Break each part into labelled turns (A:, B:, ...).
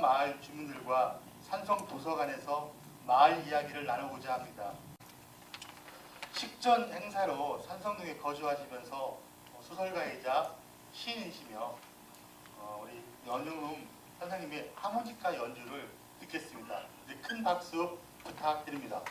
A: 마을 주민들과 산성 도서관에서 마을 이야기를 나누고자 합니다. 식전 행사로 산성동에 거주하시면서 소설가이자 시인이시며 우리 연웅 선생님의 하모니카 연주를 듣겠습니다. 큰 박수 부탁드립니다.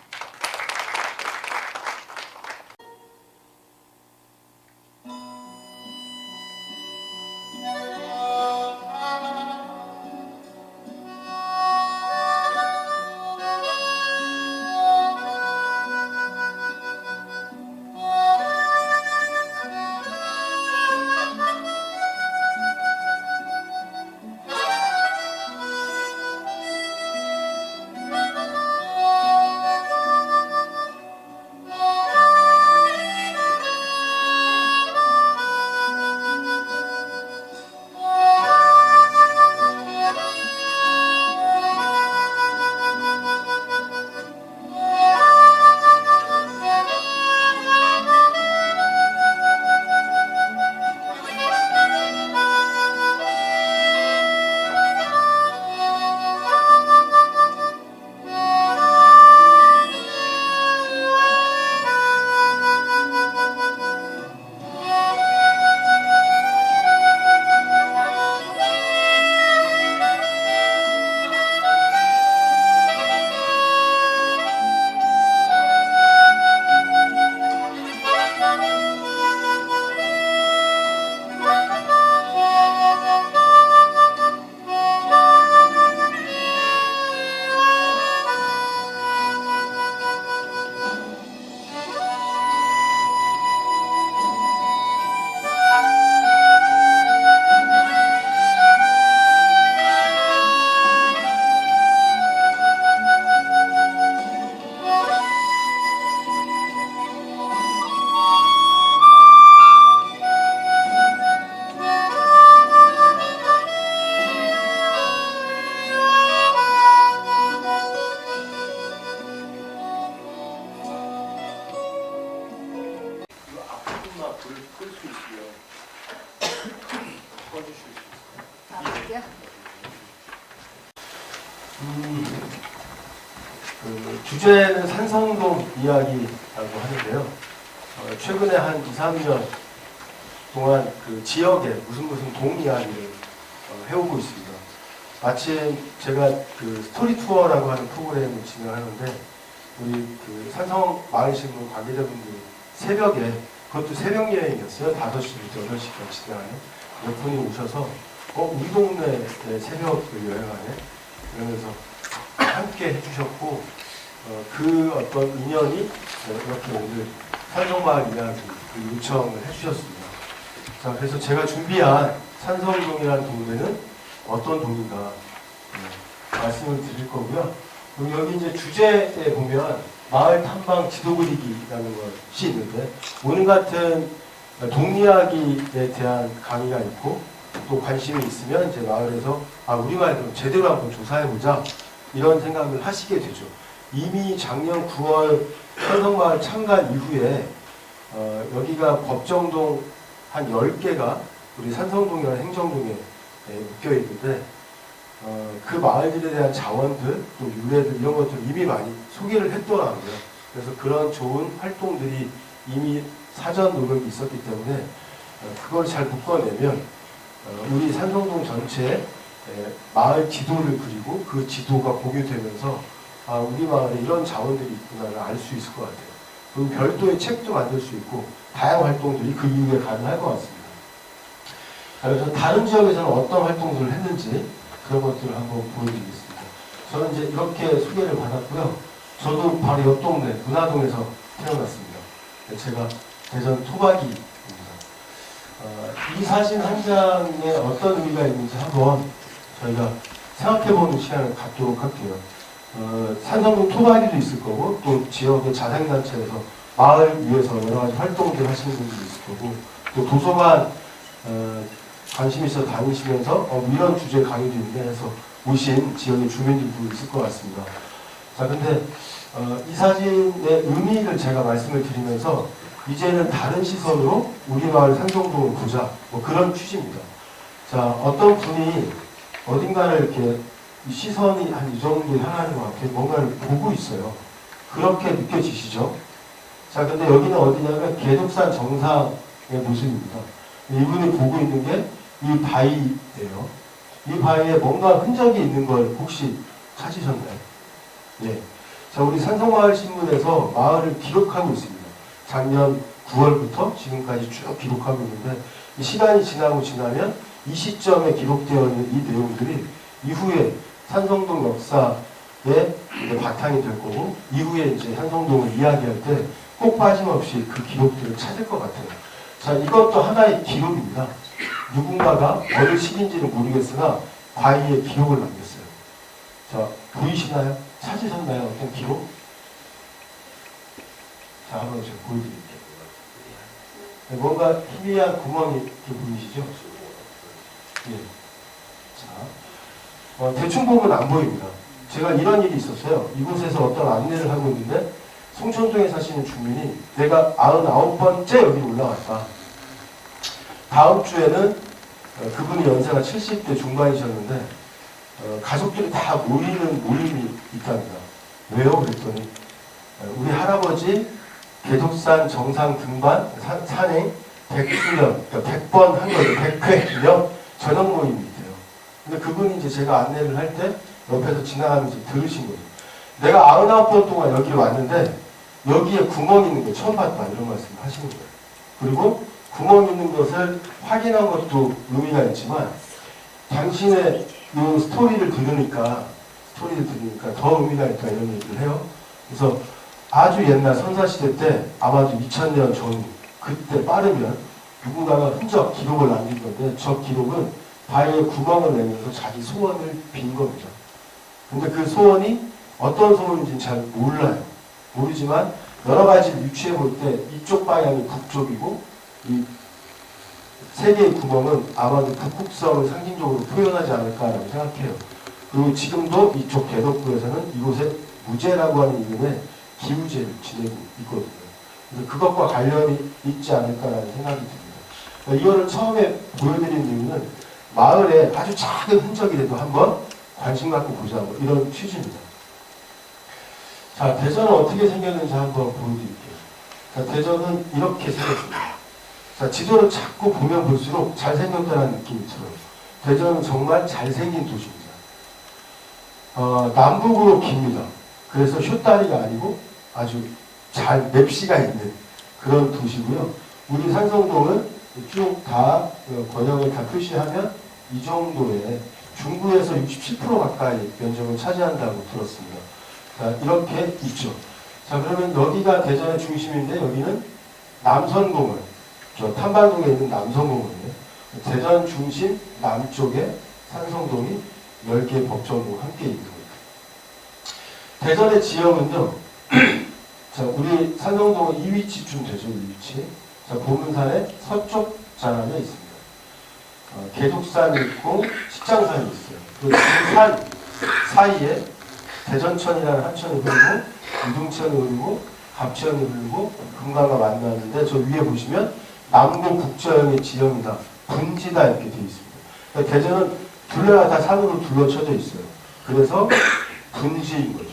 B: 주제는 산성동 이야기라고 하는데요. 최근에 한 2, 3년 동안 그 지역의 무슨 동 이야기를 해오고 있습니다. 마침 제가 그 스토리 투어라고 하는 프로그램을 진행하는데 우리 그 산성 마을신문 관계자분들이 새벽에, 그것도 새벽 여행이었어요. 5시부터 8시까지 진행하는 몇 분이 오셔서 우리 동네 새벽을 여행하네 이러면서 함께 해주셨고 그 어떤 인연이 이렇게 오늘 산성마을 이야기 요청을 해주셨습니다. 자, 그래서 제가 준비한 산성동이라는 동네는 어떤 동인가 말씀을 드릴 거고요. 그리고 여기 이제 주제에 보면 마을 탐방 지도 그리기라는 것이 있는데 오늘 같은 동 이야기에 대한 강의가 있고 또 관심이 있으면 이제 마을에서 우리말로 제대로 한번 조사해보자 이런 생각을 하시게 되죠. 이미 작년 9월 산성마을 참관 이후에 여기가 법정동 한 10개가 우리 산성동이나 행정동에 묶여 있는데 그 마을들에 대한 자원들 또 유래들 이런 것들 이미 많이 소개를 했더라고요. 그래서 그런 좋은 활동들이 이미 사전 노력이 있었기 때문에 그걸 잘 묶어내면 우리 산성동 전체에 마을 지도를 그리고 그 지도가 공유되면서 우리 마을에 이런 자원들이 있구나를 알 수 있을 것 같아요. 그리고 별도의 책도 만들 수 있고 다양한 활동들이 그 이후에 가능할 것 같습니다. 그래서 다른 지역에서는 어떤 활동들을 했는지 그런 것들을 한번 보여드리겠습니다. 저는 이제 이렇게 소개를 받았고요. 저도 바로 옆 동네 문화동에서 태어났습니다. 제가 대전 토박이입니다. 이 사진 한 장에 어떤 의미가 있는지 한번 저희가 생각해보는 시간을 갖도록 할게요. 산성동 토박이도 있을 거고 또 지역의 자생단체에서 마을 위해서 여러 가지 활동들 하시는 분들도 있을 거고 또 도서관 관심 있어 다니시면서 이런 주제 강의도 있네 해서 오신 지역의 주민들도 있을 것 같습니다. 자, 근데 이 사진의 의미를 제가 말씀을 드리면서 이제는 다른 시선으로 우리 마을 산성동을 보자 그런 취지입니다. 자, 어떤 분이 어딘가를 이렇게 이 시선이 한 이 정도 향하는 것 같아요. 뭔가를 보고 있어요. 그렇게 느껴지시죠? 자, 근데 여기는 어디냐면 계독산 정상의 모습입니다. 이분이 보고 있는 게 이 바위예요. 이 바위에 뭔가 흔적이 있는 걸 혹시 찾으셨나요? 예. 자, 우리 산성마을신문에서 마을을 기록하고 있습니다. 작년 9월부터 지금까지 쭉 기록하고 있는데 이 시간이 지나면 이 시점에 기록되어 있는 이 내용들이 이후에 산성동 역사의 바탕이 될 거고 이후에 이제 산성동을 이야기할 때 꼭 빠짐없이 그 기록들을 찾을 것 같아요. 자, 이것도 하나의 기록입니다. 누군가가 어느 시기인지는 모르겠으나 바위에 기록을 남겼어요. 자, 보이시나요? 찾으셨나요? 어떤 기록? 자, 한번 제가 보여드릴게요. 뭔가 희미한 구멍이 이렇게 보이시죠? 예. 자, 대충 보면 안 보입니다. 제가 이런 일이 있었어요. 이곳에서 어떤 안내를 하고 있는데 송천동에 사시는 주민이 내가 99번째 여기 올라왔다. 다음 주에는 그분이 연세가 70대 중반이셨는데 가족들이 다 모이는 모임이 있답니다. 왜요? 그랬더니 우리 할아버지 계독산 정상 등반 산행 100주년, 그러니까 100번 한 거죠. 100회 기념 저녁 모임이 있대요. 근데 그분이 이제 제가 안내를 할 때 옆에서 지나가면서 들으신 거죠. 내가 99번 동안 여기를 왔는데 여기에 구멍이 있는 거 처음 봤다 이런 말씀을 하시는 거예요. 그리고 구멍 있는 것을 확인한 것도 의미가 있지만 당신의 이 스토리를 들으니까 더 의미가 있다 이런 얘기를 해요. 그래서 아주 옛날 선사시대 때 아마도 2000년 전 그때 빠르면 누군가가 흔적 기록을 남긴 건데 저 기록은 바위에 구멍을 내면서 자기 소원을 빈 겁니다. 근데 그 소원이 어떤 소원인지는 잘 몰라요. 모르지만 여러 가지를 유추해 볼 때 이쪽 방향이 북쪽이고 이 세 개의 구멍은 아마도 북극성을 상징적으로 표현하지 않을까라고 생각해요. 그리고 지금도 이쪽 계덕부에서는 이곳에 무제라고 하는 이름의 기우제를 지내고 있거든요. 그래서 그것과 관련이 있지 않을까라는 생각이 듭니다. 이거를 처음에 보여드린 이유는 마을에 아주 작은 흔적이라도 한번 관심 갖고 보자고 이런 취지입니다. 자, 대전은 어떻게 생겼는지 한번 보여드릴게요. 자, 대전은 이렇게 생겼습니다. 자, 지도를 자꾸 보면 볼수록 잘생겼다는 느낌이 들어요. 대전은 정말 잘생긴 도시입니다. 남북으로 깁니다. 그래서 쇼다리가 아니고 아주 잘 맵시가 있는 그런 도시고요. 우리 산성동은 쭉 다 권역을 다 표시하면 이 정도의 중부에서 67% 가까이 면적을 차지한다고 들었습니다. 자, 이렇게 있죠. 자, 그러면 여기가 대전의 중심인데 여기는 남선공원, 저 탐방동에 있는 남선공원이에요. 대전 중심 남쪽에 산성동이 10개 법정동 함께 있는 거예요. 대전의 지역은요, 자, 우리 산성동은 이 위치쯤 되죠, 이 위치. 자, 보문산의 서쪽 자락에 있습니다. 계독산이 있고 식장산이 있어요. 그 산 사이에 대전천이라는 한천이 흐르고 유등천이 흐르고 갑천이 흐르고 금강과 만나는데 저 위에 보시면 남북 국저형의 지형이다. 분지다 이렇게 되어 있습니다. 그러니까 대전은 둘레가 다 산으로 둘러쳐져 있어요. 그래서 분지인 거죠.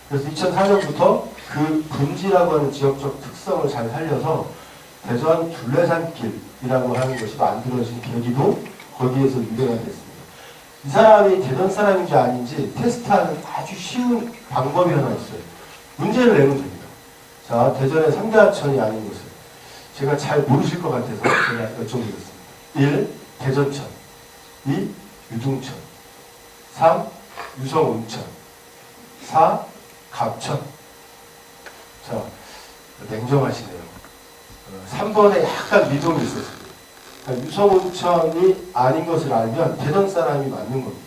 B: 그래서 2004년부터 그 분지라고 하는 지역적 특성을 잘 살려서 대전 둘레산길이라고 하는 것이 만들어진 계기도 거기에서 유래가 됐습니다. 이 사람이 대전 사람인지 아닌지 테스트하는 아주 쉬운 방법이 하나 있어요. 문제를 내면 됩니다. 자, 대전의 3대 하천이 아닌 것을 제가 잘 모르실 것 같아서 제가 여쭤보겠습니다. 1. 대전천 2. 유등천 3. 유성온천 4. 갑천. 자, 냉정하시네요. 3번에 약간 미동이 있었습니다. 그러니까 유성온천이 아닌 것을 알면 대전 사람이 맞는 겁니다.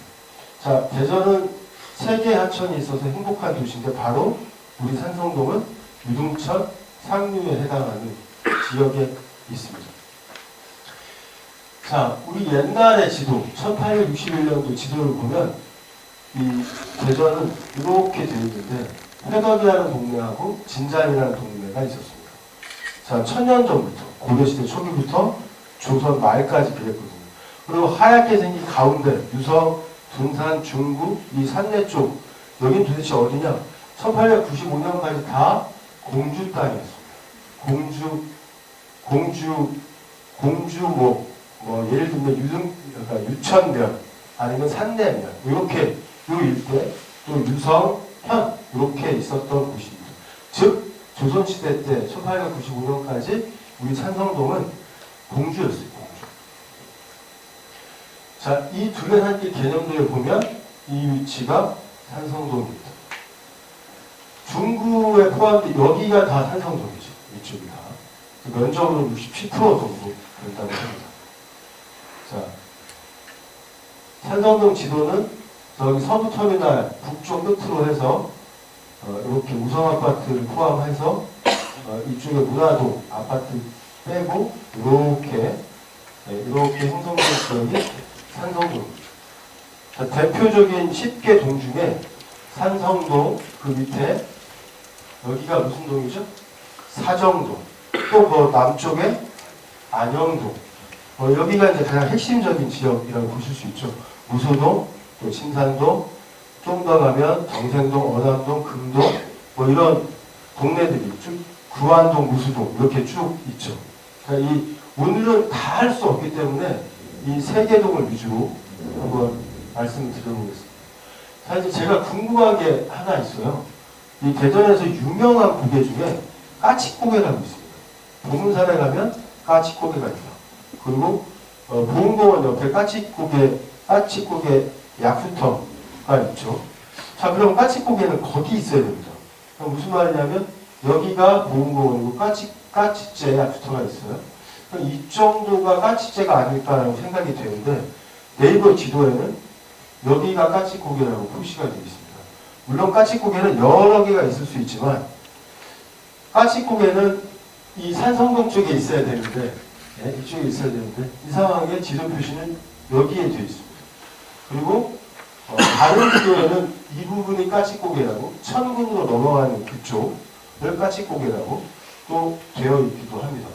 B: 자, 대전은 3개의 하천이 있어서 행복한 도시인데 바로 우리 산성동은 유등천 상류에 해당하는 지역에 있습니다. 자, 우리 옛날의 지도, 1861년도 지도를 보면 이 대전은 이렇게 되어 있는데 회덕이라는 동네하고 진장이라는 동네가 있었습니다. 자, 1000년 전부터, 고려시대 초기부터 조선 말까지 그랬거든요. 그리고 하얗게 생긴 가운데 유성 둔산, 중구, 이 산내 쪽, 여긴 도대체 어디냐? 1895년까지 다 공주 땅이었습니다. 공주 뭐 예를 들면 그러니까 유천면 아니면 산내면 이렇게 요 일대 또 유성, 현 이렇게 있었던 곳입니다. 즉 조선시대 때 1895년까지 우리 산성동은 공주였어요. 공주. 자, 이 두레산길 개념도에 보면 이 위치가 산성동입니다. 중구에 포함된 여기가 다 산성동이죠. 이쪽이 다. 면적으로 67% 정도 된다고 합니다. 자, 산성동 지도는 저기 서부터미널 북쪽 끝으로 해서 이렇게 우성아파트를 포함해서 이쪽에 문화동 아파트 빼고 이렇게 형성된 지역이 산성동. 자, 대표적인 10개 동 중에 산성동 그 밑에 여기가 무슨 동이죠? 사정동. 또 그 남쪽에 안영동. 여기가 이제 가장 핵심적인 지역이라고 보실 수 있죠. 무소동, 또 침산동, 좀 더 가면 정생동, 언암동, 금동 이런 동네들이 쭉 구안동, 무수동 이렇게 쭉 있죠. 그러니까 이 오늘은 다 할 수 없기 때문에 이 세 개 동을 위주로 한번 말씀을 드려보겠습니다. 사실 제가 궁금한 게 하나 있어요. 이 대전에서 유명한 고개 중에 까치고개라고 있습니다. 보문산에 가면 까치고개가 있다. 그리고 보은공원 옆에 까치고개 약수터가 있죠. 자, 그럼 까치고개는 거기 있어야 됩니다. 그럼 무슨 말이냐면 여기가 보은공원이고 까치째 약수터가 있어요. 그럼 이 정도가 까치째가 아닐까라고 생각이 되는데 네이버 지도에는 여기가 까치고개라고 표시가 되어 있습니다. 물론 까치고개는 여러 개가 있을 수 있지만 까치고개는 이 산성동 쪽에 있어야 되는데 이쪽에 있어야 되는데 이상하게 지도 표시는 여기에 되어 있습니다. 그리고 다른 지도에는 이 부분이 까치고개라고 천군으로 넘어가는 그쪽을 까치고개라고 또 되어 있기도 합니다.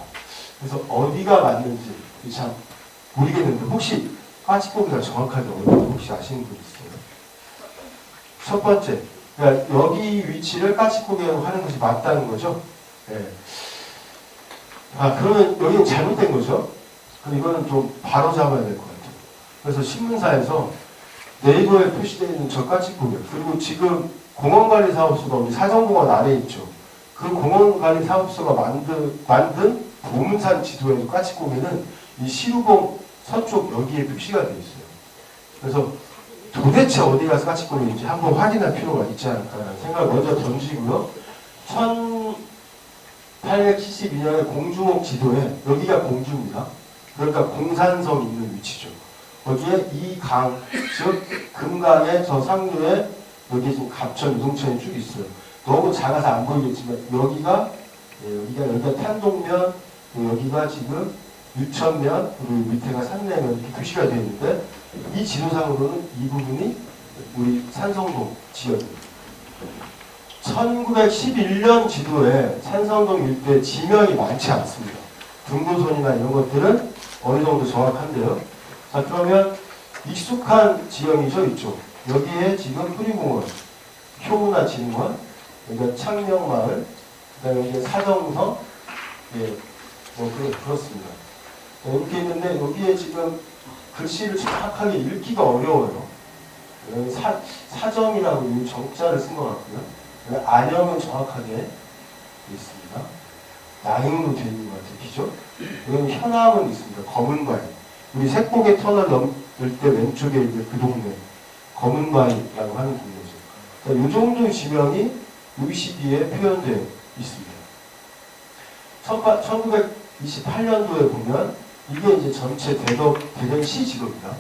B: 그래서 어디가 맞는지 참 모르겠는데 혹시 까치고개가 정확하게 어디가 혹시 아시는 분 있어요? 첫 번째, 그러니까 여기 위치를 까치고개라고 하는 것이 맞다는 거죠. 네. 그러면 여기는 잘못된 거죠. 그럼 이거는 좀 바로 잡아야 될 것 같아요. 그래서 신문사에서 네이버에 표시되어 있는 저 까치고개, 그리고 지금 공원관리사업소가 우리 사정공원 아래에 있죠. 그 공원관리사업소가 만든 보문산 지도에도 까치고개는 이 시루봉 서쪽 여기에 표시가 되어 있어요. 그래서 도대체 어디 가서 까치고개인지 한번 확인할 필요가 있지 않을까라는 생각을 먼저 던지고요. 1872년에 공주목 지도에 여기가 공주입니다. 그러니까 공산성 있는 위치죠. 거기에 이 강, 즉 금강의 저 상류에 여기 지금 갑천, 유동천이 쭉 있어요. 너무 작아서 안 보이겠지만 여기가 탄동면, 여기가 지금 유천면, 그리고 밑에가 산내면 이렇게 표시가 되어 있는데 이 지도상으로는 이 부분이 우리 산성동 지역입니다. 1911년 지도에 산성동 일대 지명이 많지 않습니다. 등부선이나 이런 것들은 어느 정도 정확한데요. 자, 그러면 익숙한 지형이죠, 이쪽. 여기에 지금 후리공원, 효문화 진원, 여기가 창녕마을, 그다음에 여기 사정성, 그렇습니다. 이렇게 있는데 여기에 지금 글씨를 정확하게 읽기가 어려워요. 여기 사정이라고 정자를 쓴 것 같고요. 안형은 정확하게 되어 있습니다. 양형으로 되어 있는 것 같아요. 그죠? 여기 현암은 있습니다. 검은바위. 우리 색곡의 터널 넘을 때 왼쪽에 이제 그 동네 검은바위라고 하는 동네죠. 이 정도 지명이 UCD에 표현되어 있습니다. 1928년도에 보면 이게 이제 전체 대전시 지도입니다.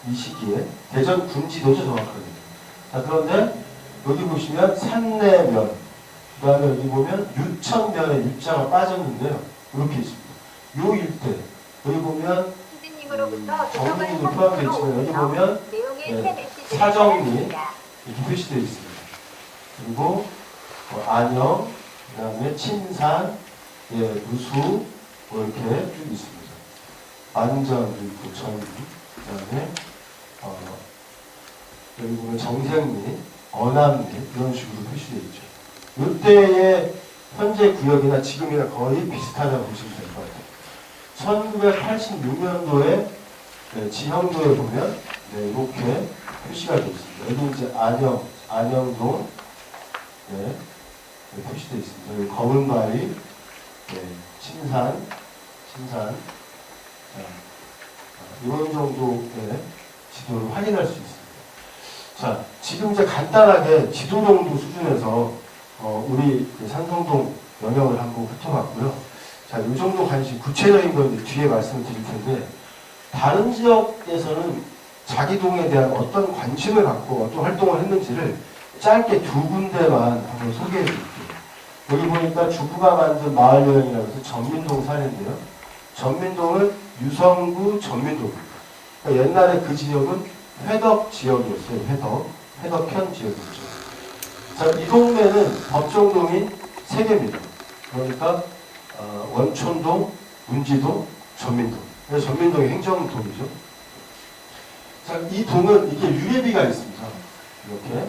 B: 이 시기에 대전 군지도죠, 정확하게. 자, 그런데 여기 보시면 산내면, 그 다음에 여기 보면 유천면에 유자가 빠졌는데요. 이렇게 있습니다. 요 일대, 여기 보면 정리도 포함되어 있지만 여기 보면 사정리 이렇게 표시되어 있습니다. 그리고 안영, 그 다음에 침산, 무수 이렇게 쭉 있습니다. 안전도 있고 전리, 그 다음에 여기 보면 정생리, 어남리 이런 식으로 표시되어 있죠. 이때의 현재 구역이나 지금이나 거의 비슷하다고 보시면 될 것 같아요. 1986년도에 지형도에 보면 이렇게 표시가 되어 있습니다. 여기 이제 안영동 표시되어 있습니다. 여기 검은바위, 신산, 이런 정도의 지도를 확인할 수 있습니다. 자, 지금 이제 간단하게 지도 정도 수준에서 우리 산성동 영역을 한번 훑어봤고요. 자, 이 정도 관심, 구체적인 건 뒤에 말씀드릴 텐데, 다른 지역에서는 자기 동에 대한 어떤 관심을 갖고 어떤 활동을 했는지를 짧게 두 군데만 한번 소개해 드릴게요. 여기 보니까 주부가 만든 마을여행이라고 해서 전민동 사례인데요. 전민동은 유성구 전민동입니다. 그러니까 옛날에 그 지역은 회덕 지역이었어요. 회덕현 지역이었죠. 자, 이 동네는 법정동이 3개입니다. 그러니까 원촌동, 문지동, 전민동. 그래서 전민동이 행정동이죠. 자, 이 동은 이게 유래비가 있습니다. 이렇게.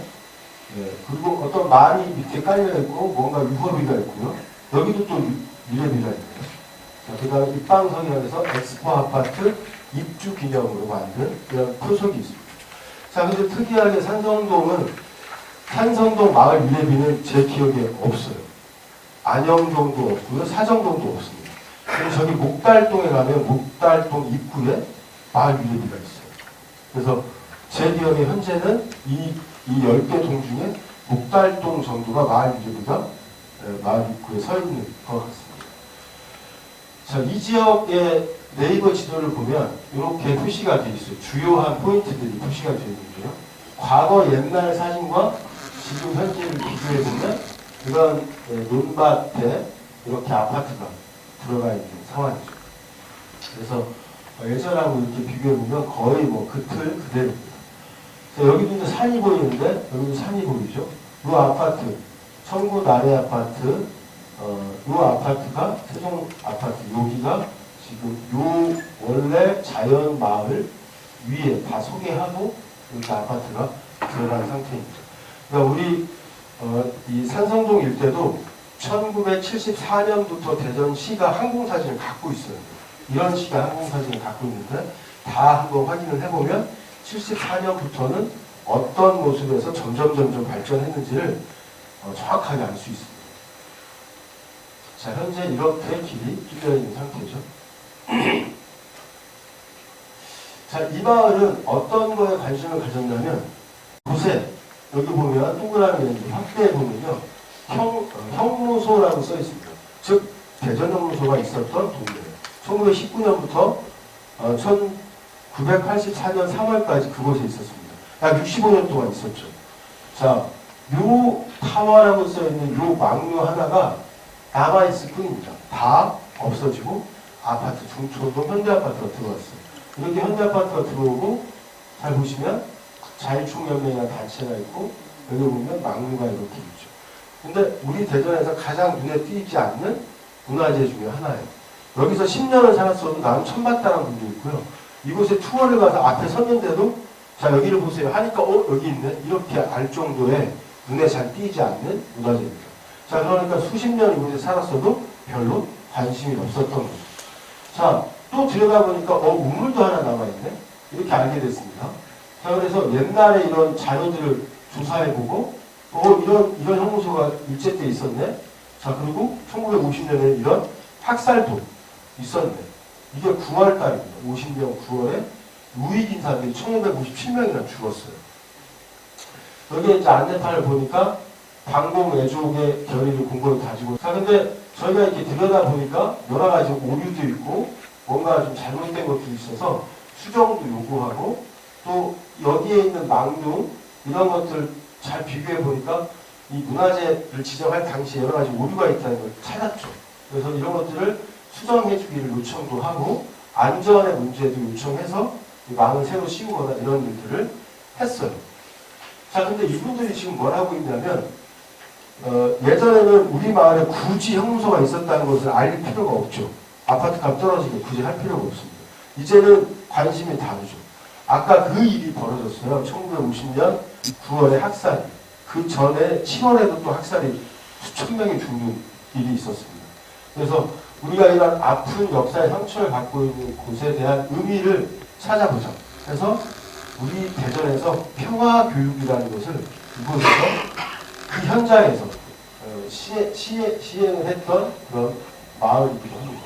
B: 그리고 어떤 말이 밑에 깔려있고 뭔가 유허비가 있고요. 여기도 또 유래비가 있고요. 그 다음에 입방성이라서 엑스포 아파트 입주 기념으로 만든 이런 표석이 있습니다. 자, 근데 특이하게 산성동 마을 유래비는 제 기억에 없어요. 안영동도 없고요. 사정동도 없습니다. 그리고 저기 목달동에 가면 목달동 입구에 마을 유래비가 있어요. 그래서 제 기억에 현재는 이 10개 동 중에 목달동 정도가 마을 유래비가 마을 입구에 서 있는 것 같습니다. 자, 이 지역의 네이버 지도를 보면 이렇게 표시가 되어 있어요. 주요한 포인트들이 표시가 되어 있는데요. 과거 옛날 사진과 지금 현재를 비교해 보면 이런 논밭에 이렇게 아파트가 들어가 있는 상황이죠. 그래서 예전하고 이렇게 비교해 보면 거의 그 틀 그대로입니다. 여기도 이제 산이 보이는데 여기도 산이 보이죠. 이 아파트, 청구 나래 아파트, 이 아파트가 세종 아파트, 여기가 지금 요 원래 자연 마을 위에 다 소개하고 이렇게 아파트가 들어간 상태입니다. 그러니까 우리 이 산성동 일대도 1974년부터 대전시가 항공사진을 갖고 있어요. 이런 시가 항공사진을 갖고 있는데 다 한번 확인을 해보면 74년부터는 어떤 모습에서 점점 발전했는지를 정확하게 알 수 있습니다. 자, 현재 이렇게 길이 뚫려 있는 상태죠. 자, 이 마을은 어떤 거에 관심을 가졌냐면 곳에 여기 보면 동그라미 확대해 보면요, 형무소라고 써 있습니다. 즉 대전 형무소가 있었던 동네예요. 1919년부터 1984년 3월까지 그곳에 있었습니다. 약 65년 동안 있었죠. 자, 요 타워라고 써 있는 요 망루 하나가 남아있을 뿐입니다. 다 없어지고 아파트, 중초동, 현대아파트가 들어왔어요. 이렇게 현대아파트가 들어오고 잘 보시면 자유총연맹이나 단체가 있고 여기 보면 망루가 이렇게 있죠. 근데 우리 대전에서 가장 눈에 띄지 않는 문화재 중에 하나예요. 여기서 10년을 살았어도 나는 처음 봤다는 분도 있고요. 이곳에 투어를 가서 앞에 섰는데도 자, 여기를 보세요 하니까 여기 있네 이렇게 알 정도의 눈에 잘 띄지 않는 문화재입니다. 자, 그러니까 수십 년 이곳에 살았어도 별로 관심이 없었던 거죠. 자, 또 들여다보니까 우물도 하나 남아있네 이렇게 알게 됐습니다. 자, 그래서 옛날에 이런 자료들을 조사해보고 이런 형무소가 일제 때 있었네. 자, 그리고 1950년에 이런 학살도 있었네. 이게 9월 달입니다. 50년 9월에 우익 인사들이 1557명이나 죽었어요. 여기에 이제 안내판을 보니까 방공 애족의 결의를 공고히 가지고. 자, 근데 저희가 이렇게 들여다보니까 여러 가지 오류도 있고 뭔가 좀 잘못된 것도 있어서 수정도 요구하고 또 여기에 있는 망둥 이런 것들 잘 비교해 보니까 이 문화재를 지정할 당시에 여러 가지 오류가 있다는 걸 찾았죠. 그래서 이런 것들을 수정해 주기를 요청도 하고 안전의 문제도 요청해서 망을 새로 씌우거나 이런 일들을 했어요. 자, 근데 이분들이 지금 뭘 하고 있냐면 예전에는 우리 마을에 굳이 형무소가 있었다는 것을 알 필요가 없죠. 아파트 값 떨어지게 굳이 할 필요가 없습니다. 이제는 관심이 다르죠. 아까 그 일이 벌어졌어요. 1950년 9월에 학살이. 그 전에 7월에도 또 학살이 수천 명이 죽는 일이 있었습니다. 그래서 우리가 이런 아픈 역사의 상처를 갖고 있는 곳에 대한 의미를 찾아보자. 그래서 우리 대전에서 평화교육이라는 것을 이곳에서 그 현장에서 시행을 했던 그런 마을이기도 합니다.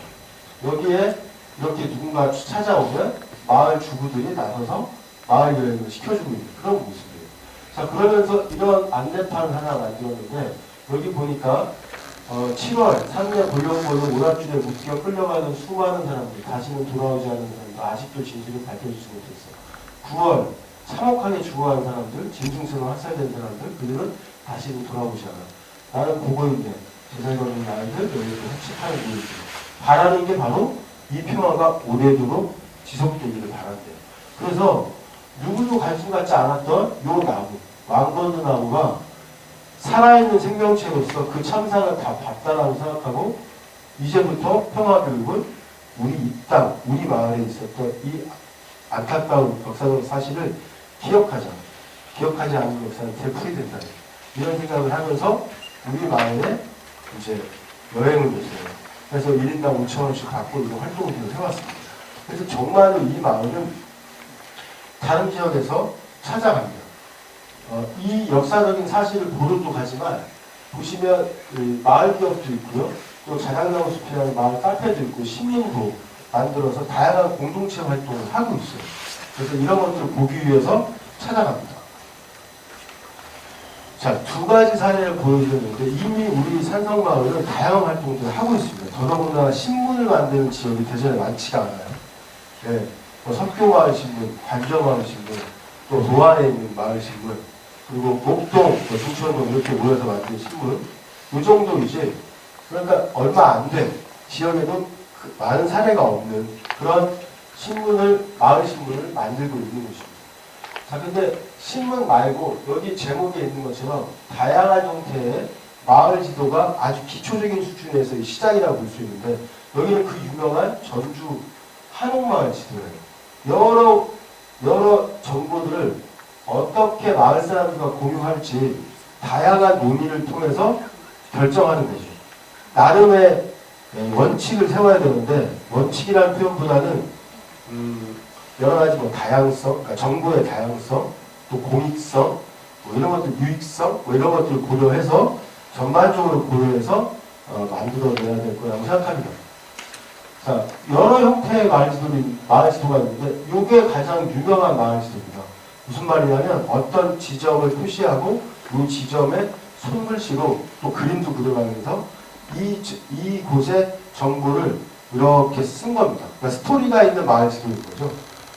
B: 여기에 이렇게 누군가 찾아오면 마을 주부들이 나서서 마을 여행을 시켜주고 있는 그런 모습이에요. 자, 그러면서 이런 안내판을 하나 만들었는데 여기 보니까 7월 3년 골룡골룡 오락줄에 묶여 끌려가는 수많은 사람들, 다시는 돌아오지 않는 사람들, 아직도 진실을 밝혀주지 못했어. 9월 참혹하게 죽어간 사람들, 짐승처럼 학살된 사람들, 그들은 다시는 돌아오지 않아. 나는 보고 있네. 제사에 걸린 아이들, 여기서 흡식하는 이유지. 바라는 게 바로 이 평화가 오래도록 지속되기를 바란대요. 그래서 누구도 관심 갖지 않았던 요 나무, 왕건드 나무가 살아있는 생명체로서 그 참상을 다 봤다라고 생각하고 이제부터 평화교육은 우리 이 땅, 우리 마을에 있었던 이 안타까운 역사적 사실을 기억하자. 기억하지 않는 역사는 되풀이된다. 이런 생각을 하면서 우리 마을에 이제 여행을 갔어요. 그래서 1인당 5,000원씩 받고 이런 활동을 해왔습니다. 그래서 정말로 이 마을은 다른 지역에서 찾아갑니다. 이 역사적인 사실을 보러도 가지만 보시면 마을 기업도 있고요. 또 자작나무 숲이라는 마을 카페도 있고 시민도 만들어서 다양한 공동체 활동을 하고 있어요. 그래서 이런 것들을 보기 위해서 찾아갑니다. 자, 두 가지 사례를 보여드렸는데 이미 우리 산성마을은 다양한 활동들을 하고 있습니다. 더더군다나 신문을 만드는 지역이 대전에 많지가 않아요. 네, 석교마을 신문, 관저마을 신문, 또 노안에 있는 마을 신문, 그리고 목동, 중천동 이렇게 모여서 만든 신문, 이 정도이지. 그러니까 얼마 안 된 지역에도 많은 사례가 없는 그런 신문을, 마을 신문을 만들고 있는 것입니다. 자, 근데 신문 말고 여기 제목에 있는 것처럼 다양한 형태의 마을 지도가 아주 기초적인 수준에서의 시작이라고 볼 수 있는데 여기는 그 유명한 전주 한옥마을 지도예요. 여러 정보들을 어떻게 마을 사람들과 공유할지 다양한 논의를 통해서 결정하는 거죠. 나름의 원칙을 세워야 되는데 원칙이라는 표현보다는 여러 가지 다양성, 그러니까 정보의 다양성, 또 공익성, 이런 것들 유익성, 이런 것들을 고려해서 전반적으로 고려해서 만들어내야 될 거라고 생각합니다. 자, 여러 형태의 마을 지도가 있는데 이게 가장 유명한 마을 지도입니다. 무슨 말이냐면 어떤 지점을 표시하고 이 지점에 손글씨로 또 그림도 그려가면서 이곳의 정보를 이렇게 쓴 겁니다. 그러니까 스토리가 있는 마을 지도인 거죠.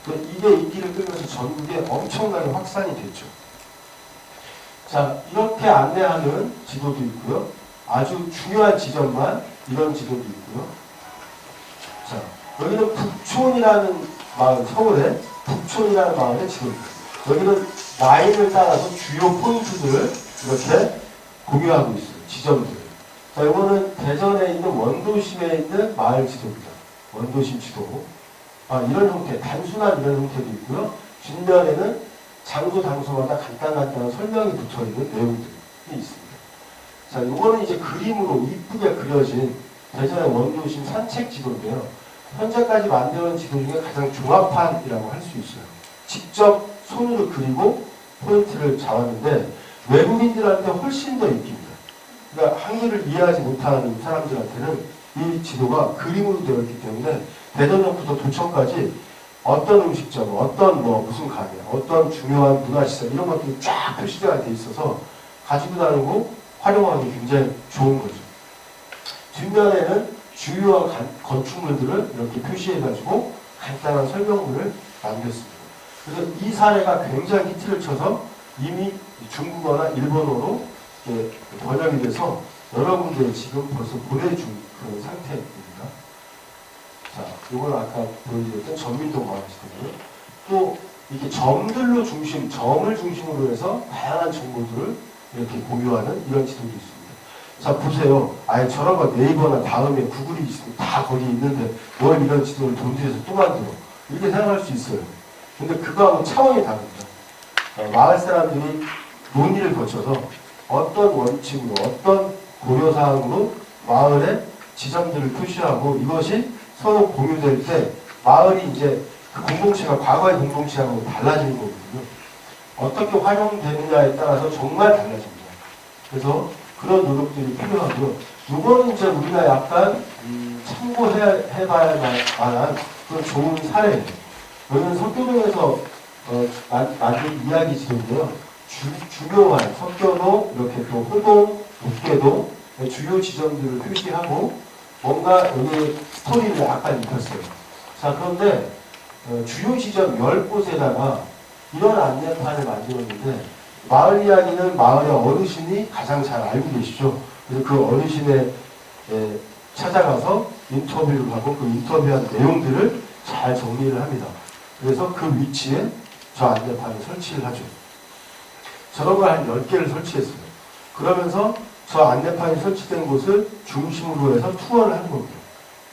B: 이게 인기를 끌면서 전국에 엄청나게 확산이 됐죠. 자, 이렇게 안내하는 지도도 있고요. 아주 중요한 지점만 이런 지도도 있고요. 자, 여기는 북촌이라는 마을, 서울의 북촌이라는 마을의 지도입니다. 여기는 라인을 따라서 주요 포인트들을 이렇게 공유하고 있어요. 지점들. 자, 이거는 대전에 있는 원도심에 있는 마을 지도입니다. 원도심 지도. 이런 형태, 단순한 이런 형태도 있고요. 뒷면에는 장소마다 간단한 설명이 붙어있는 내용들이 있습니다. 자, 이거는 이제 그림으로 이쁘게 그려진 대전의 원도심 산책 지도인데요. 현재까지 만들어진 지도 중에 가장 종합판이라고 할 수 있어요. 직접 손으로 그리고 포인트를 잡았는데 외국인들한테 훨씬 더 인기입니다. 그러니까 한글을 이해하지 못하는 사람들한테는 이 지도가 그림으로 되어 있기 때문에 대전역부터 도청까지 어떤 음식점, 어떤 무슨 가게, 어떤 중요한 문화시설 이런 것들이 쫙 표시되어 돼 있어서 가지고 다니고 활용하기 굉장히 좋은 거죠. 뒷면에는 주요한 건축물들을 이렇게 표시해가지고 간단한 설명문을 남겼습니다. 그래서 이 사례가 굉장히 히트를 쳐서 이미 중국어나 일본어로 번역이 돼서 여러 군데에 지금 벌써 보내준 그런 상태입니다. 자, 이걸 아까 보여드렸던 전민동 마을 지도고요. 또 이렇게 점을 중심으로 해서 다양한 정보들을 이렇게 공유하는 이런 지도도 있습니다. 자, 보세요. 아예 저런 거 네이버나 다음에 구글이 있으면 다 거기 있는데 뭘 이런 지도를 돈 들여서 또 만들어. 이렇게 생각할 수 있어요. 근데 그거하고 차원이 다릅니다. 마을 사람들이 논의를 거쳐서 어떤 원칙으로, 어떤 고려사항으로 마을의 지점들을 표시하고 이것이 서로 공유될 때 마을이 이제 그 공동체가 과거의 공동체하고 달라지는 거거든요. 어떻게 활용되느냐에 따라서 정말 달라집니다. 그래서 그런 노력들이 필요하고요. 이거는 이제 우리가 약간 참고해봐야 만한 그런 좋은 사례예요. 여기는 석교동에서 만든 이야기 지도인데요. 중요한 석교동, 이렇게 또 호동, 옥계동 주요 지점들을 표시하고 뭔가 여기 스토리를 약간 입혔어요. 자, 그런데 주요 지점 10곳에다가 이런 안내판을 만들었는데 마을 이야기는 마을의 어르신이 가장 잘 알고 계시죠. 그래서 그 어르신에 찾아가서 인터뷰를 하고 그 인터뷰한 내용들을 잘 정리를 합니다. 그래서 그 위치에 저 안내판을 설치를 하죠. 저런 걸 한 10개를 설치했어요. 그러면서 저 안내판이 설치된 곳을 중심으로 해서 투어를 하는 겁니다.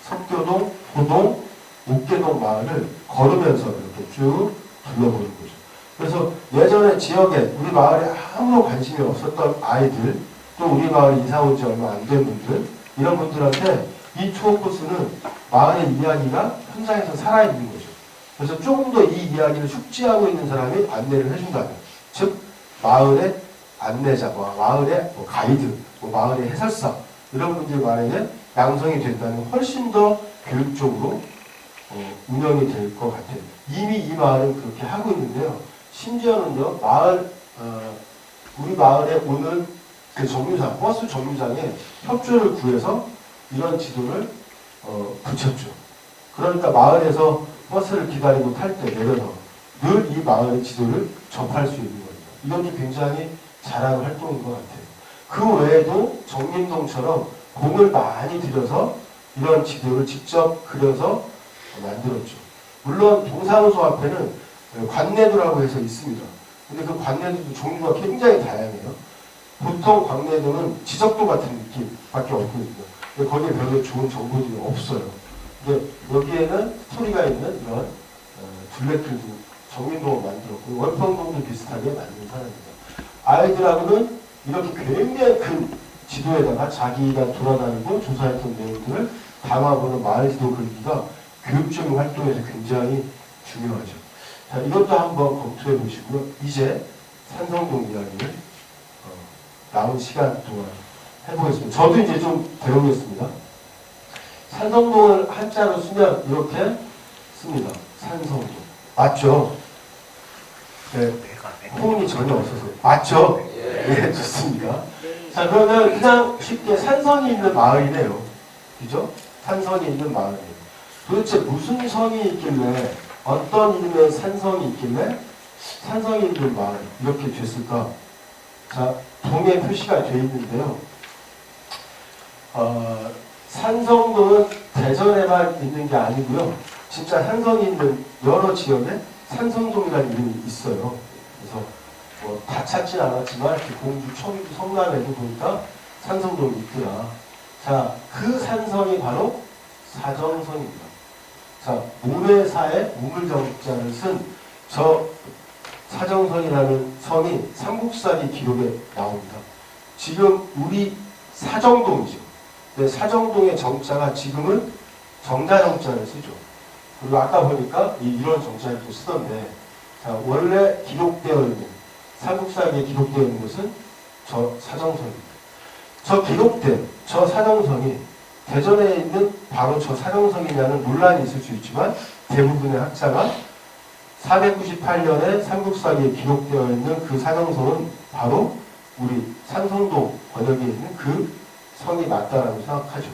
B: 석교동, 호동, 옥계동 마을을 걸으면서 이렇게 쭉 둘러보는 거죠. 그래서 예전에 지역에 우리 마을에 아무런 관심이 없었던 아이들, 또 우리 마을에 이사 온 지 얼마 안 된 분들, 이런 분들한테 이 투어 코스는 마을의 이야기가 현장에서 살아있는 거죠. 그래서 조금 더 이 이야기를 숙지하고 있는 사람이 안내를 해준다면, 즉 마을의 안내자와 마을의 가이드, 마을의 해설사 이런 분들만에게 양성이 된다면 훨씬 더 교육적으로 운영이 될 것 같아요. 이미 이 마을은 그렇게 하고 있는데요. 심지어는요, 우리 마을에 오는 그 정류장, 버스 정류장에 협조를 구해서 이런 지도를 붙였죠. 그러니까 마을에서 버스를 기다리고 탈 때 내려서 늘 이 마을의 지도를 접할 수 있는 겁니다. 이것도 굉장히 잘하는 활동인 것 같아요. 그 외에도 정림동처럼 공을 많이 들여서 이런 지도를 직접 그려서 만들었죠. 물론 동사무소 앞에는 관내도라고 해서 있습니다. 근데 그 관내도도 종류가 굉장히 다양해요. 보통 관내도는 지적도 같은 느낌밖에 없거든요. 근데 거기에 별로 좋은 정보들이 없어요. 근데 여기에는 스토리가 있는 이런 둘레길도 정림동을 만들었고 월평동도 비슷하게 만든 사람입니다. 아이들하고는 이렇게 굉장히 큰 지도에다가 자기가 돌아다니고 조사했던 내용들을 담아보는 마을 지도 그리기가 교육적인 활동에서 굉장히 중요하죠. 자, 이것도 한번 검토해 보시고요. 이제 산성동 이야기를 남은 시간 동안 해보겠습니다. 저도 이제 좀 배우겠습니다. 산성동을 한자로 쓰면 이렇게 씁니다. 산성동. 맞죠? 네. 호응이 전혀 없어서요. 맞죠? 예, 좋습니다. 자, 그러면 그냥 쉽게 산성이 있는 마을이네요. 그죠? 산성이 있는 마을이에요. 도대체 무슨 성이 있길래, 어떤 이름의 산성이 있길래 산성이 있는 마을 이렇게 됐을까? 자, 동에 표시가 되어 있는데요. 산성동은 대전에만 있는 게 아니고요. 진짜 산성이 있는 여러 지역에 산성동이라는 이름이 있어요. 그래서 뭐 다 찾진 않았지만 공주, 청주, 성남에도 보니까 산성동이 있더라. 자, 그 산성이 바로 사정성입니다. 자, 모래사에 우물정자를 쓴 저 사정성이라는 성이 삼국사기 기록에 나옵니다. 지금 우리 사정동이죠. 근데 사정동의 정자가 지금은 정자정자를 쓰죠. 그리고 아까 보니까 이런 정자를 또 쓰던데, 자, 원래 기록되어 있는, 삼국사기에 기록되어 있는 것은 저 사정성입니다. 저 기록된 저 사정성이 대전에 있는 바로 저 사정성이냐는 논란이 있을 수 있지만 대부분의 학자가 498년에 삼국사기에 기록되어 있는 그 사정성은 바로 우리 산성동 권역에 있는 그 성이 맞다라고 생각하죠.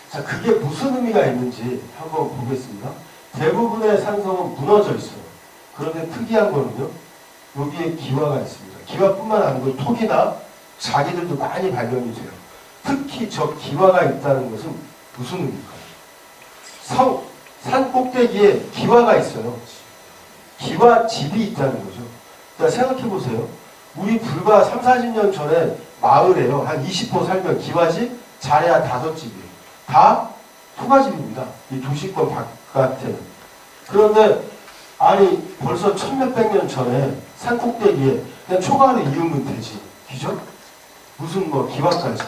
B: 자, 그게 무슨 의미가 있는지 한번 보겠습니다. 대부분의 산성은 무너져 있어요. 그런데 특이한 거는요, 여기에 기와가 있습니다. 기와뿐만 아니고 톡이나 자기들도 많이 발견이 돼요. 특히 저 기와가 있다는 것은 무슨 의미일까요? 산 꼭대기에 기와가 있어요. 기와집이 있다는 거죠. 그러니까 생각해 보세요. 우리 불과 3, 40년 전에 마을에요. 한 20% 살면 기와집 잘해야 5집이에요. 다 토가집입니다. 이 도시권 바깥에는. 그런데 아니 벌써 천몇백 년 전에 산꼭대기에 그냥 초가를 이으면 되지. 그죠? 무슨 뭐 기와까지.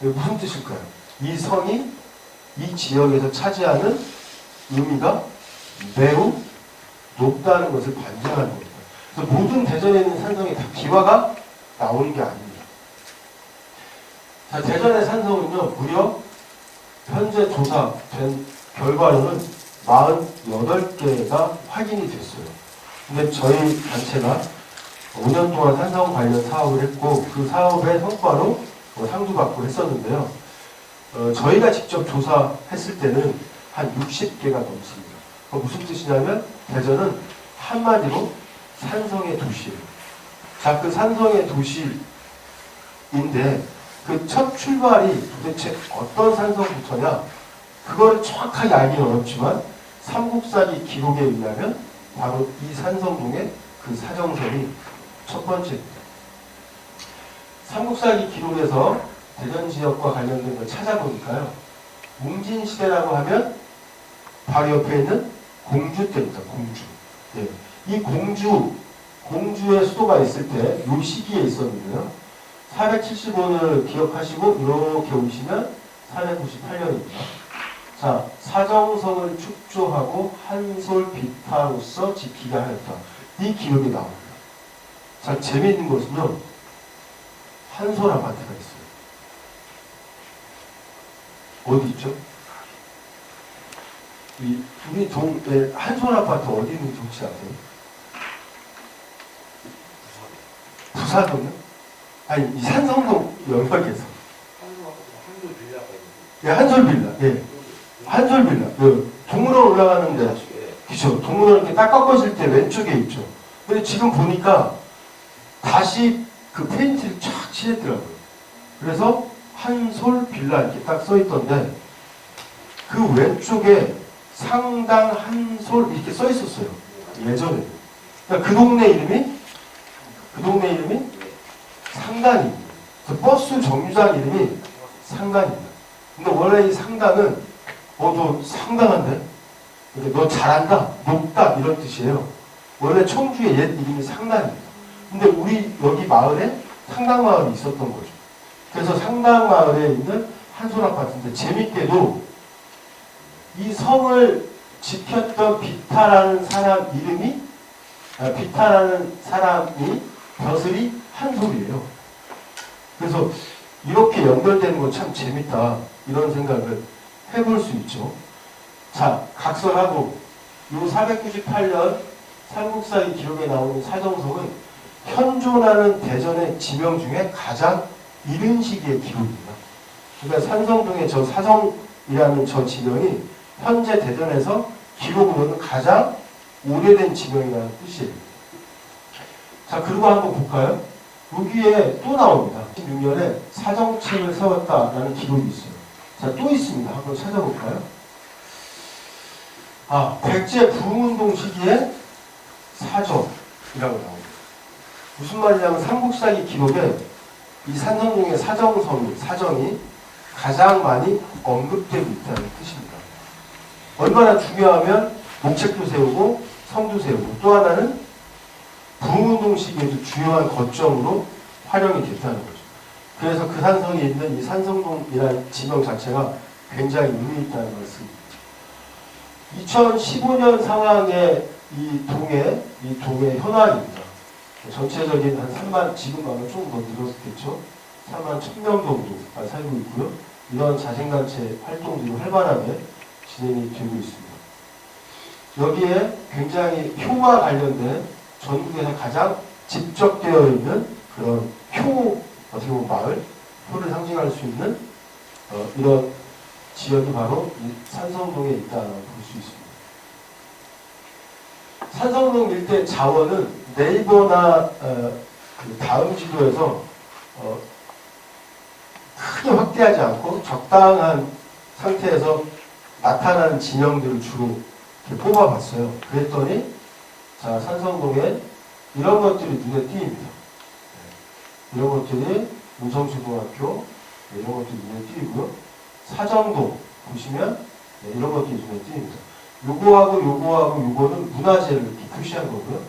B: 이게 무슨 뜻일까요? 이 성이 이 지역에서 차지하는 의미가 매우 높다는 것을 반증하는 겁니다. 그래서 모든 대전에 있는 산성이 다 기와가 나오는 게 아닙니다. 자, 대전의 산성은요, 무려 현재 조사된 결과로는 48개가 확인이 됐어요. 근데 저희 단체가 5년 동안 산성 관련 사업을 했고, 그 사업의 성과로 상도 받고 했었는데요. 저희가 직접 조사했을 때는 한 60개가 넘습니다. 무슨 뜻이냐면 대전은 한마디로 산성의 도시예요. 자, 그 산성의 도시인데 그 첫 출발이 도대체 어떤 산성부터냐? 그걸 정확하게 알기는 어렵지만 삼국사기 기록에 의하면 바로 이 산성동의 그 사정선이 첫 번째입니다. 삼국사기 기록에서 대전 지역과 관련된 걸 찾아보니까요. 웅진시대라고 하면 바로 옆에 있는 공주 때입니다. 공주. 예. 이 공주의 수도가 있을 때 이 시기에 있었는데요. 475년을 기억하시고 이렇게 오시면 498년입니다. 자, 사정성을 축조하고 한솔 비타로서 지키게 하였다. 이 기록이 나옵니다. 자, 재미있는 것은요. 한솔 아파트가 있어요. 어디 있죠? 우리 동에 한솔 아파트 어디 있는지 혹시 아세요? 부산동요? 아니, 이 산성동 영역에서.
C: 한솔 빌라가 있는데.
B: 예, 한솔 빌라. 예. 한솔 빌라. 그 동물원 올라가는데, 그쵸. 동물원 이렇게 딱 꺾어질 때 왼쪽에 있죠. 근데 지금 보니까 다시 그 페인트를 쫙 칠했더라고요. 그래서 한솔 빌라 이렇게 딱 써있던데, 그 왼쪽에 상당 한솔 이렇게 써 있었어요. 예전에. 그러니까 그 동네 이름이 상단입니다. 버스 정류장 이름이 상단입니다. 근데 원래 이 상단은 너 상당한데? 너 잘한다, 높다 이런 뜻이에요. 원래 청주의 옛 이름이 상단입니다. 근데 우리 여기 마을에 상당마을이 있었던 거죠. 그래서 상당마을에 있는 한솔 아파트인데 재밌게도 이 성을 지켰던 비타라는 사람 이름이 비타라는 사람이 벼슬이 한솔이에요. 그래서 이렇게 연결되는 거 참 재밌다 이런 생각을 해볼 수 있죠. 자, 각설하고 요 498년 삼국사의 기록에 나오는 사정성은 현존하는 대전의 지명 중에 가장 이른 시기의 기록입니다. 그러니까 산성동의 저 사정이라는 저 지명이 현재 대전에서 기록으로는 가장 오래된 지명이라는 뜻이에요. 자, 그리고 한번 볼까요? 여기에 또 나옵니다. 16년에 사정책을 세웠다라는 기록이 있어요. 자, 또 있습니다. 한번 찾아볼까요? 백제 부흥운동 시기에 사정이라고 나옵니다. 무슨 말이냐면 삼국사기 기록에 이 산성동의 사정이 가장 많이 언급되고 있다는 뜻입니다. 얼마나 중요하면 목책도 세우고 성도 세우고 또 하나는 부흥운동 시기에도 중요한 거점으로 활용이 됐다는 거죠. 그래서 그 산성이 있는 이 산성동이라는 지명 자체가 굉장히 의미 있다는 말씀입니다. 2015년 상황의 이 동의 현황입니다. 전체적인 한 3만, 지금 아마 조금 더 늘었겠죠. 3만 1000명 정도 살고 있고요. 이런 자생단체 활동들이 활발하게 진행이 되고 있습니다. 여기에 굉장히 효와 관련된 전국에서 가장 집적되어 있는 그런 효, 어떻게 보면 마을, 효를 상징할 수 있는 이런 지역이 바로 이 산성동에 있다고 볼 수 있습니다. 산성동 일대 자원은 네이버나 그 다음 지도에서 크게 확대하지 않고 적당한 상태에서 나타나는 진영들을 주로 이렇게 뽑아봤어요. 그랬더니 자, 산성동에 이런 것들이 눈에 띄입니다. 이런 것들이 문성초등학교 이런 것들이 눈에 띄고요. 사정동 보시면 이런 것들이 눈에 띄입니다. 요거하고 요거하고 요거는 문화재를 이렇게 표시한 거고요.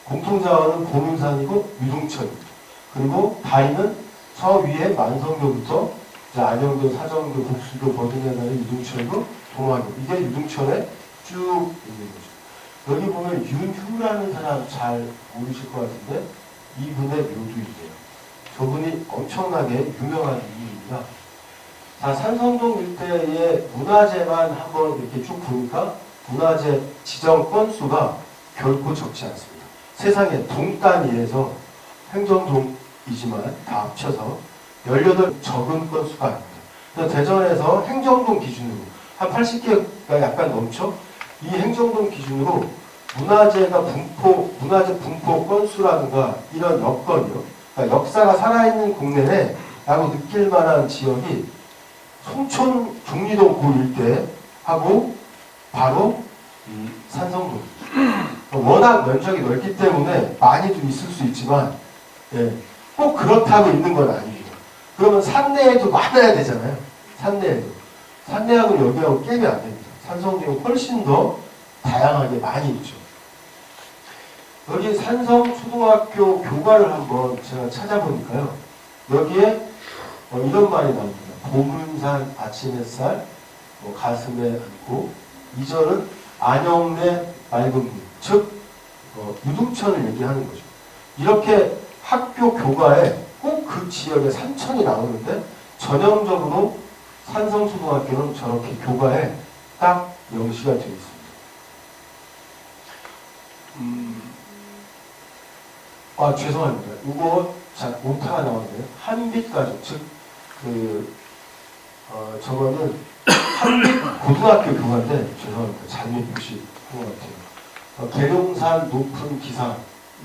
B: 공통자원은 보문산이고 유등천입니다. 그리고 다리는 저 위에 만성교부터 이제 안영교, 사정교, 국수교, 버드네다리, 유등천이고 동화교. 이게 유등천에 쭉 있는 거죠. 여기 보면 윤휴라는 사람 잘 모르실 것 같은데 이분의 묘두이에요. 저분이 엄청나게 유명한 인물입니다. 자, 산성동 일대의 문화재만 한번 이렇게 쭉 보니까 문화재 지정 건수가 결코 적지 않습니다. 세상에 동 단위에서 행정동이지만 다 합쳐서 18 적은 건수가 아닙니다. 그래서 대전에서 행정동 기준으로 한 80개가 약간 넘죠? 이 행정동 기준으로 문화재 분포 건수라든가 이런 여건이요. 그러니까 역사가 살아있는 국내에 라고 느낄 만한 지역이 송촌 종리동 고 일대하고 바로 이 산성동. 워낙 면적이 넓기 때문에 많이도 있을 수 있지만 예, 꼭 그렇다고 있는 건 아닙니다. 그러면 산내에도 많아야 되잖아요. 산내에도. 산내하고 여기하고 깨면 안 됩니다. 산성동이 훨씬 더 다양하게 많이 있죠. 여기 산성초등학교 교과를 한번 제가 찾아보니까요. 여기에 이런 말이 나옵니다. 보문산 아침 햇살, 가슴에 안고, 2절은 안영내 맑은 물, 즉 유등천을 얘기하는 거죠. 이렇게 학교 교과에 꼭 그 지역에 산천이 나오는데 전형적으로 산성초등학교는 저렇게 교과에 딱 명시가 되어 있습니다. 죄송합니다. 이거 잘 오타가 나왔네요. 한빛가족, 즉 저거는 한빛 고등학교 교과인데 죄송합니다. 잘못 표시한 것 같아요. 계룡산 높은 기상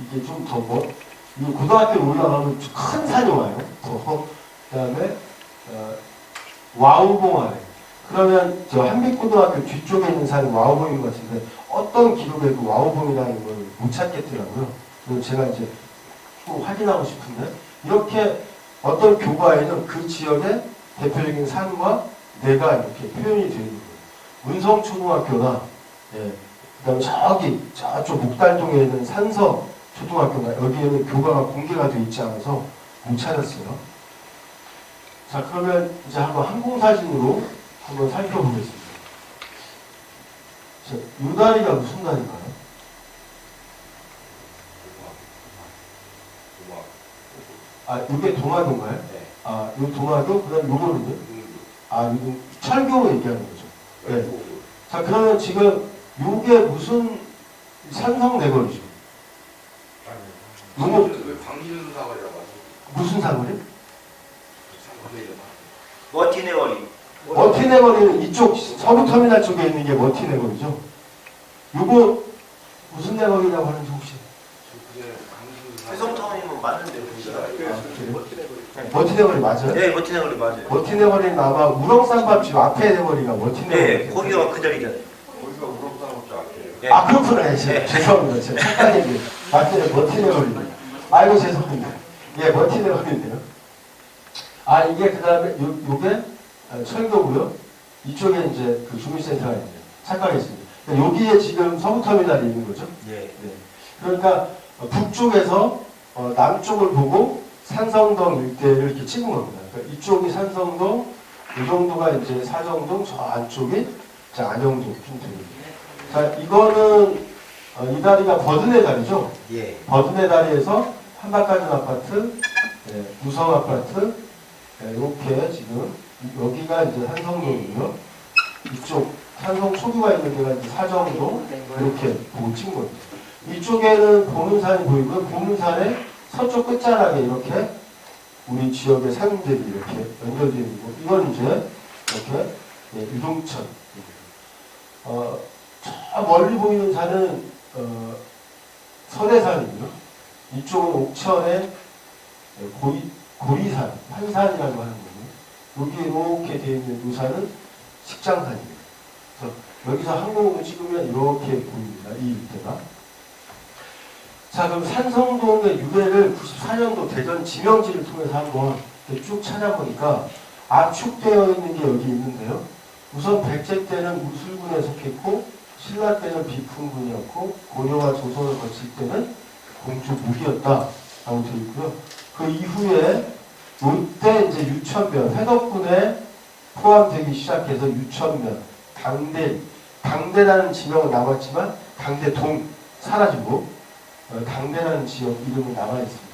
B: 이게 좀 더 이 고등학교 올라가면 큰 산이 와요. 더 그다음에 와우봉 아래. 그러면 저 한빛고등학교 뒤쪽에 있는 산이 와우봉인 것 같은데 어떤 기록에도 와우봉이라는 걸 못 찾겠더라고요. 그래서 제가 이제 꼭 확인하고 싶은데 이렇게 어떤 교과에는 그 지역의 대표적인 산과 내가 이렇게 표현이 되어 있는 거예요. 문성초등학교나 그다음에 저쪽 목달동에 있는 산서 초등학교나 여기에는 교과가 공개가 되어 있지 않아서 못 찾았어요. 자, 그러면 이제 한번 항공사진으로 한번 살펴보겠습니다. 자, 이 다리가 무슨 다리인가요? 이게 동화도인가요?
C: 네.
B: 이 동화도? 그 다음 요거는요? 이거 철교 얘기하는 거죠. 네. 자, 그러면 지금 요게 무슨 산성대거리죠?
C: 왜 광진 사거리라고 하죠?
B: 무슨 사거리?
D: 머티네거리.
B: 머티네거리는 이쪽 서부터미널 쪽에 있는 게 머티네거리죠. 요거 무슨 네거리라고 하는지 혹시?
D: 회성타운이면 맞는데
B: 머티네거리 맞아요?
D: 네, 머티네거리 맞아요.
B: 머티네거리는 아마 우렁쌈밥집 앞에 네거리가 머티네거리.
D: 네, 거기가 그 자리잖아요.
C: 거기가 우렁사업자 앞이에요.
D: 네.
B: 그렇구나. 죄송합니다. 제가 착한 얘기. 맞아요. 머티네거리. 아이고 죄송합니다. 예, 머티네거리인데요. 이게 그 다음에 요게 철교고요. 이쪽에 이제 그 주민센터가 있네요. 착각했습니다. 여기에 지금 서부터미널이 있는 거죠.
D: 네.
B: 그러니까 북쪽에서 남쪽을 보고 산성동 일대를 이렇게 찍은 겁니다. 그러니까 이쪽이 산성동, 이 정도가 이제 사정동, 저 안쪽이 안영동 핀트입니다. 자, 이거는 이 다리가 버드네 다리죠.
D: 예.
B: 버드네 다리에서 한박가준 아파트, 우성 아파트, 이렇게 지금 여기가 이제 산성동이고요. 이쪽 산성 초교가 있는 데가 이제 사정동 이렇게 보고 찍은 겁니다. 이쪽에는 보문산이 보이고요. 보문산의 서쪽 끝자락에 이렇게 우리 지역의 산들이 이렇게 연결되어 있는 거. 이건 이제 이렇게 유동천. 저 멀리 보이는 산은 설해산이고요. 이쪽은 옥천의 고리산, 환산이라고 하는 거고요. 여기 이렇게 되어 있는 이 산은 식장산입니다. 그래서 여기서 항공으로 찍으면 이렇게 보입니다. 이 일대가. 자, 그럼 산성동의 유래를 94년도 대전 지명지를 통해서 한번 쭉 찾아보니까 압축되어 있는 게 여기 있는데요. 우선 백제 때는 무술군에 속했고 신라 때는 비품군이었고 고려와 조선을 거칠 때는 공주무기였다라고 되어 있고요. 그 이후에 이때 이제 유천면 해덕군에 포함되기 시작해서 유천면, 당대라는 지명은 남았지만 당대동 사라지고 당대라는 지역 이름이 남아 있습니다.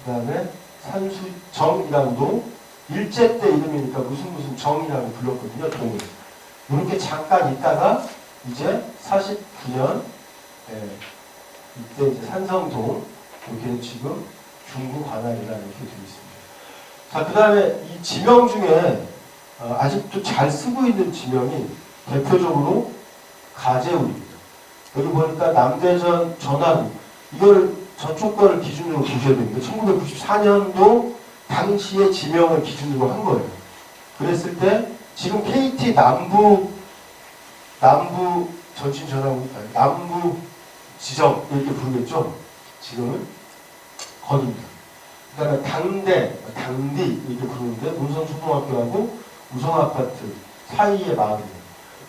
B: 그 다음에 산수정이랑도 일제 때 이름이니까 무슨 정이라고 불렀거든요. 동을. 이렇게 잠깐 있다가 이제 49년 이때 이제 산성동 여기는 지금 중구 관할이라 이렇게 되어 있습니다. 자, 그 다음에 이 지명 중에 아직도 잘 쓰고 있는 지명이 대표적으로 가재울입니다. 여기 보니까 남대전 전하루 이거를 저쪽 거를 기준으로 보셔야 됩니다. 1994년도 당시의 지명을 기준으로 한 거예요. 그랬을 때 지금 KT 남부 전신 전하루 남부 지점 이렇게 부르겠죠. 지금은 거기입니다. 그 다음에 당디 이렇게 부르는데 문성초등학교하고 우성아파트 사이의 마을이에요.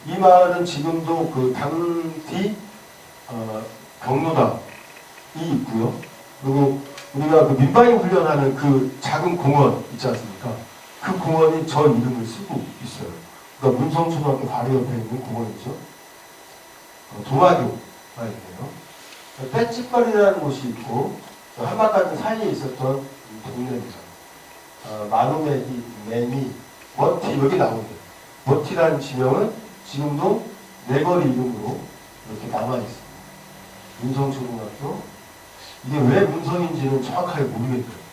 B: 이 마을은 지금도 그 당디 경로당이 있고요. 그리고 우리가 그 민방위 훈련하는 그 작은 공원 있지 않습니까? 그 공원이 저 이름을 쓰고 있어요. 그러니까 문성초등학교 바로 옆에 있는 공원이죠. 동화교가 있네요. 뺏집거리라는 곳이 있고 한바가지 사이에 있었던 동네입니다. 마루메기, 매미, 머티 여기 나오는데 머티라는 지명은 지금도 내거리 이름으로 이렇게 남아있습니다. 문성초등학교 이게 왜 문성인지는 정확하게 모르겠더라고요.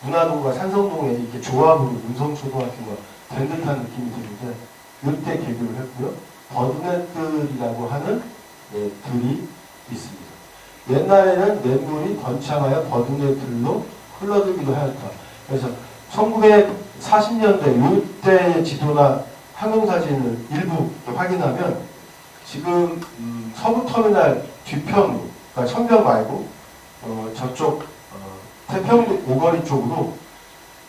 B: 문화동과 산성동에 이렇게 조합으로 문성초등학교가 된 듯한 느낌이 드는데 이때 개교를 했고요. 버드네들이라고 하는 들이 있습니다. 옛날에는 냇물이 번창하여 버드네들로 흘러들기도 하였다. 그래서 1940년대 이때의 지도나 항공사진을 일부 확인하면 지금 서부터미널 뒤편으로 그러니까 천변 말고 저쪽 태평 오거리 쪽으로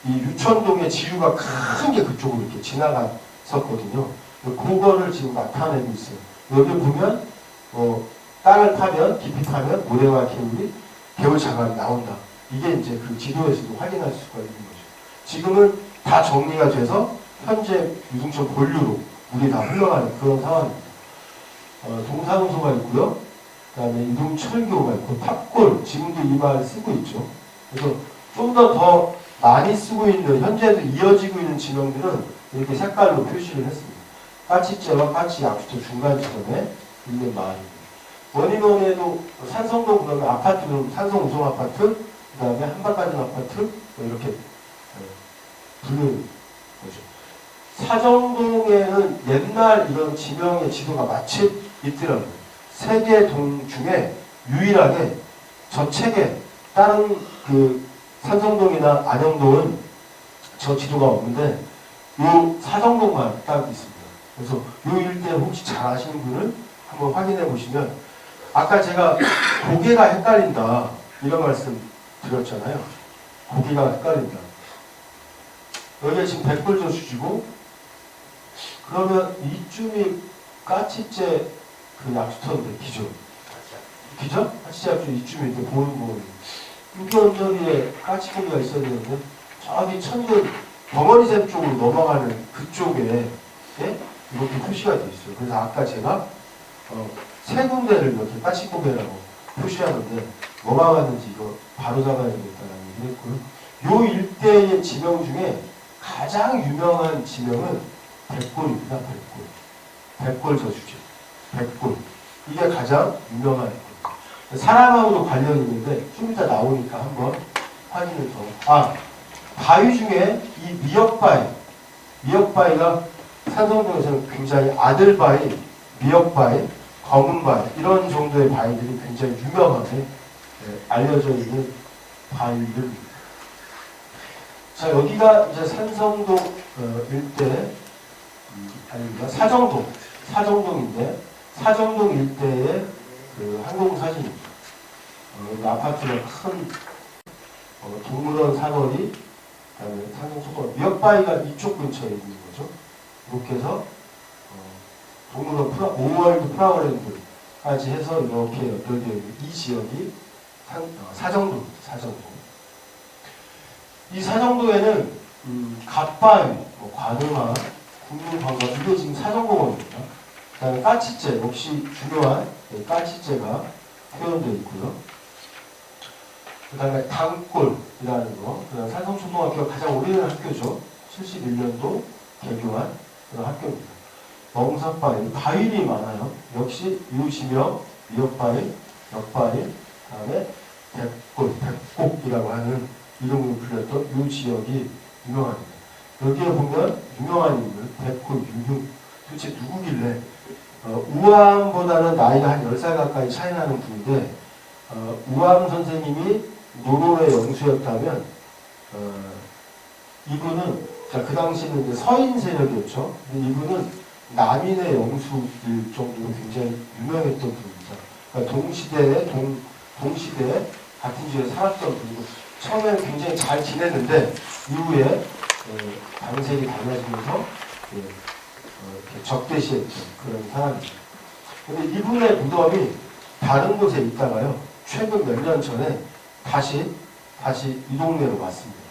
B: 이 유천동의 지류가 큰 게 그쪽으로 이렇게 지나갔었거든요. 그거를 지금 나타내고 있어요. 여기 보면 땅을 파면 깊이 파면 모래와 개울 자갈이 나온다. 이게 이제 그 지도에서도 확인할 수가 있는 거죠. 지금은 다 정리가 돼서 현재 유동천 본류로 물이 다 흘러가는 그런 상황입니다. 동사무소가 있고요. 그 다음에 유동철교가 있고 탑골 지금도 이 말 쓰고 있죠. 그래서 좀 더 많이 쓰고 있는 현재도 이어지고 있는 지명들은 이렇게 색깔로 표시를 했습니다. 까치째와 까치 약수터 중간 지점에 있는 마을입니다. 원인원에도 산성동 그다음에 아파트는 산성 우성 아파트 그 다음에 한바가진 아파트 이렇게 부르는 거죠. 사정동에는 옛날 이런 지명의 지도가 마침 있더라고요. 세 개 동 중에 유일하게 저 책에 다른 그 산성동이나 안영동은 저 지도가 없는데 요 사정동만 딱 있습니다. 그래서 요 일대 혹시 잘 아시는 분을 한번 확인해 보시면 아까 제가 고개가 헷갈린다 이런 말씀 드렸잖아요. 고개가 헷갈린다. 여기가 지금 백골조 수지고 그러면 이쯤이 까치째 그 약수터인데 기죠? 까치째 약수 이쯤인데 보는 거 여기 언저리에 까치고기가 있어야 되는데 저기 천전 덩어리샘 쪽으로 넘어가는 그쪽에 이렇게 표시가 되어 있어요. 그래서 아까 제가 세 군데를 이렇게 까치고개라고 표시하는데 뭐가 맞는지 이거 바로 잡아야 되겠다는 얘기를 했고요. 요 일대의 지명 중에 가장 유명한 지명은 백골입니다. 백골 저수지. 백골. 이게 가장 유명한 거예요. 사람하고도 관련이 있는데 좀 이따 나오니까 한번 확인을 더. 바위 중에 이 미역바위가 산성동에서는 굉장히 아들바위, 미역바위, 검은바위 이런 정도의 바위들이 굉장히 유명하게 알려져 있는 바위들입니다. 자, 여기가 이제 산성동 일대 아닙니다. 사정동인데 사정동 일대의 그 항공사진입니다. 아파트가 큰 동물원 사거리, 그다음에 산성소가 미역바위가 이쪽 근처에 있는 거죠. 이렇게 해서 동물원 5월드 프라워랜드까지 해서 이렇게 연결되어 있는 이 지역이 사정도. 이 사정도에는 갓바위, 관음화, 국민관광 이게 지금 사정공원입니다. 그다음에 까치째 역시 중요한 까치째가 표현되어 있고요. 그다음에 당골이라는 거, 그다음 산성초등학교가 가장 오래된 학교죠. 71년도 개교한 그런 학교입니다. 멍사바위, 바위이 많아요. 역시 유지명, 미역바위, 역바위, 그다음에 백곡이라고 하는 이름으로 불렸던 이 지역이 유명합니다. 여기에 보면 유명한 인물, 백골, 유흉, 도대체 누구길래 우암보다는 나이가 한 10살 가까이 차이 나는 분인데 우암 선생님이 노론의 영수였다면 이분은 그 당시는 이제 서인 세력이었죠. 근데 이분은 남인의 영수일 정도로 굉장히 유명했던 분입니다. 그러니까 동시대에 같은 지역에 살았던 분이고 처음에는 굉장히 잘 지냈는데 이후에 방색이 달라지면서 이렇게 적대시했던 그런 사람입니다. 근데 이분의 무덤이 다른 곳에 있다가요. 최근 몇 년 전에 다시 이 동네로 왔습니다.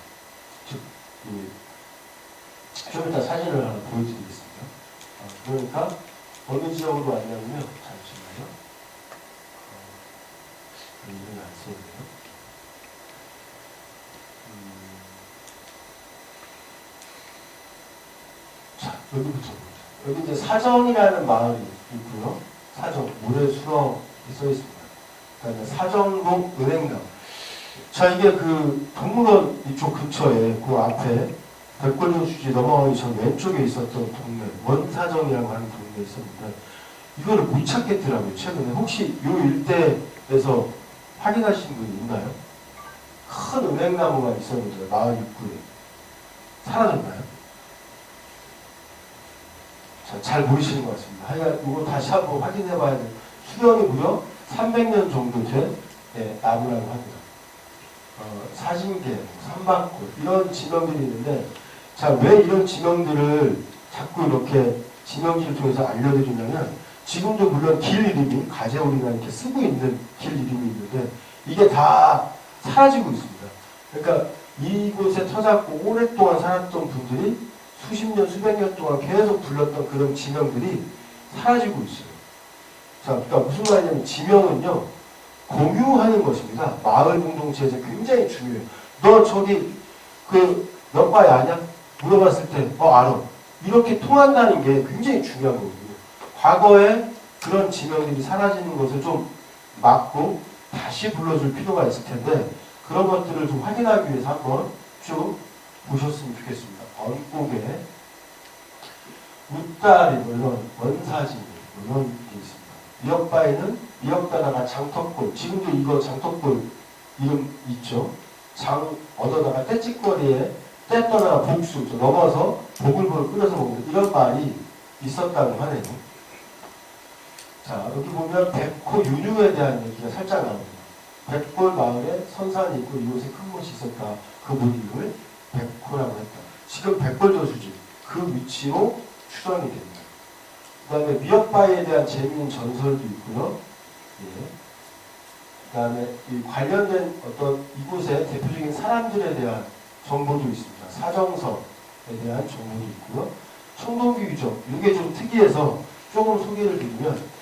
B: 좀 이따 사진을 하나 보여드리겠습니다. 그러니까 어느 지역으로 왔냐면요. 잠시만요. 이름이 안 쓰이네요. 자, 여기부터 보죠. 여기 이제 사정이라는 마을이 있고요. 사정, 모래수렁이 써 있습니다. 그다음에 사정동 은행당. 자, 이게 그 동물원 이쪽 근처에 그 앞에 백골령 주지 넘어가기 전 왼쪽에 있었던 동네, 원사정이라고 하는 동네에 있었는데 이거를 못 찾겠더라고요. 최근에 혹시 이 일대에서 확인하신 분이 있나요? 큰 은행나무가 있었는데 마을 입구에 사라졌나요? 자, 잘 모르시는 것 같습니다. 하여간 이거 다시 한번 확인해 봐야 돼요. 수령이 무려 300년 정도 된 나무라고 합니다. 사진계, 삼박골 이런 지명들이 있는데 자, 왜 이런 지명들을 자꾸 이렇게 지명지를 통해서 알려드리냐면 지금도 물론 길 이름이 가재오리가 이렇게 쓰고 있는 길 이름이 있는데 이게 다 사라지고 있습니다. 그러니까 이곳에 터잡고 오랫동안 살았던 분들이 수십 년, 수백 년 동안 계속 불렀던 그런 지명들이 사라지고 있어요. 자, 그러니까 무슨 말이냐면 지명은요, 공유하는 것입니다. 마을 공동체에서 굉장히 중요해요. 너 저기 몇 바위 아냐? 물어봤을 때 알아. 이렇게 통한다는 게 굉장히 중요한 거거든요. 과거에 그런 지명들이 사라지는 것을 좀 막고 다시 불러줄 필요가 있을 텐데 그런 것들을 좀 확인하기 위해서 한번 쭉 보셨으면 좋겠습니다. 언곡에 웃다리 이런 원사진 이런 게 있습니다. 미역바위는 미역다다가 장턱골, 지금도 이거 장턱골 이름 있죠. 장 얻어다가 떼찌거리에 떼 떠다가 복수 넘어서 보글보글 끓여서 먹는 이런 말이 있었다고 하네요. 자, 여기 보면 백호 윤유에 대한 얘기가 살짝 나옵니다. 백골 마을에 선산이 있고 이곳에 큰 곳이 있었다. 그 문임을 백호라고 했다. 지금 백골저수지 그 위치로 추정이 됩니다. 그 다음에 미역바위에 대한 재미있는 전설도 있고요. 예. 그 다음에 이 관련된 어떤 이곳의 대표적인 사람들에 대한 정보도 있습니다. 사정서에 대한 정보도 있고요. 청동기 유적, 이게 좀 특이해서 조금 소개를 드리면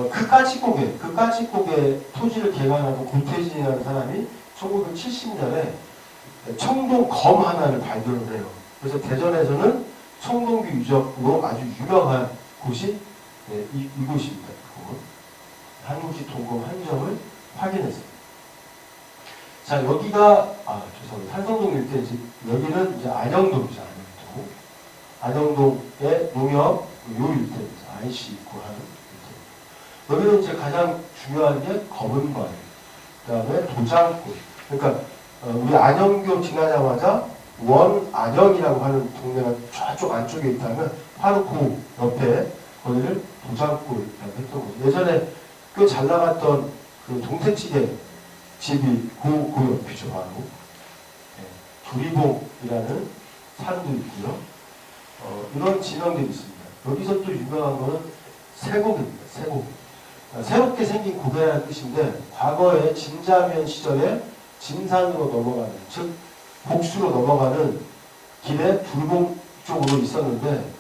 B: 그 까치고개 토지를 개간하고 고태진이라는 사람이 1970년에 청동검 하나를 발견을 해요. 그래서 대전에서는 청동기 유적으로 아주 유명한 곳이 이곳입니다. 한국시 동검 한정을 확인했습니다. 자, 여기가 죄송합니다. 산성동 일대지 여기는 이제 안영동이죠. 안영동의 농협 요 일대입니다. IC 있고 하는 일대. 여기는 이제 가장 중요한 게 검은바위, 그 다음에 도장골. 그러니까 우리 안영교 지나자마자 원안영이라고 하는 동네가 저쪽 안쪽에 있다면 바로 그 옆에 거기를 도장골이라고 했던 거죠. 예전에 꽤 잘 나갔던 그 동태찌개 집이 그 옆이죠. 바로 두리봉이라는 산도 있고요. 이런 지명들이 있습니다. 여기서 또 유명한 거는 쇠고개입니다. 쇠고개. 새롭게 생긴 고개라는 뜻인데 과거에 진자면 시절에 진산으로 넘어가는, 즉 복수로 넘어가는 길에 둘봉 쪽으로 있었는데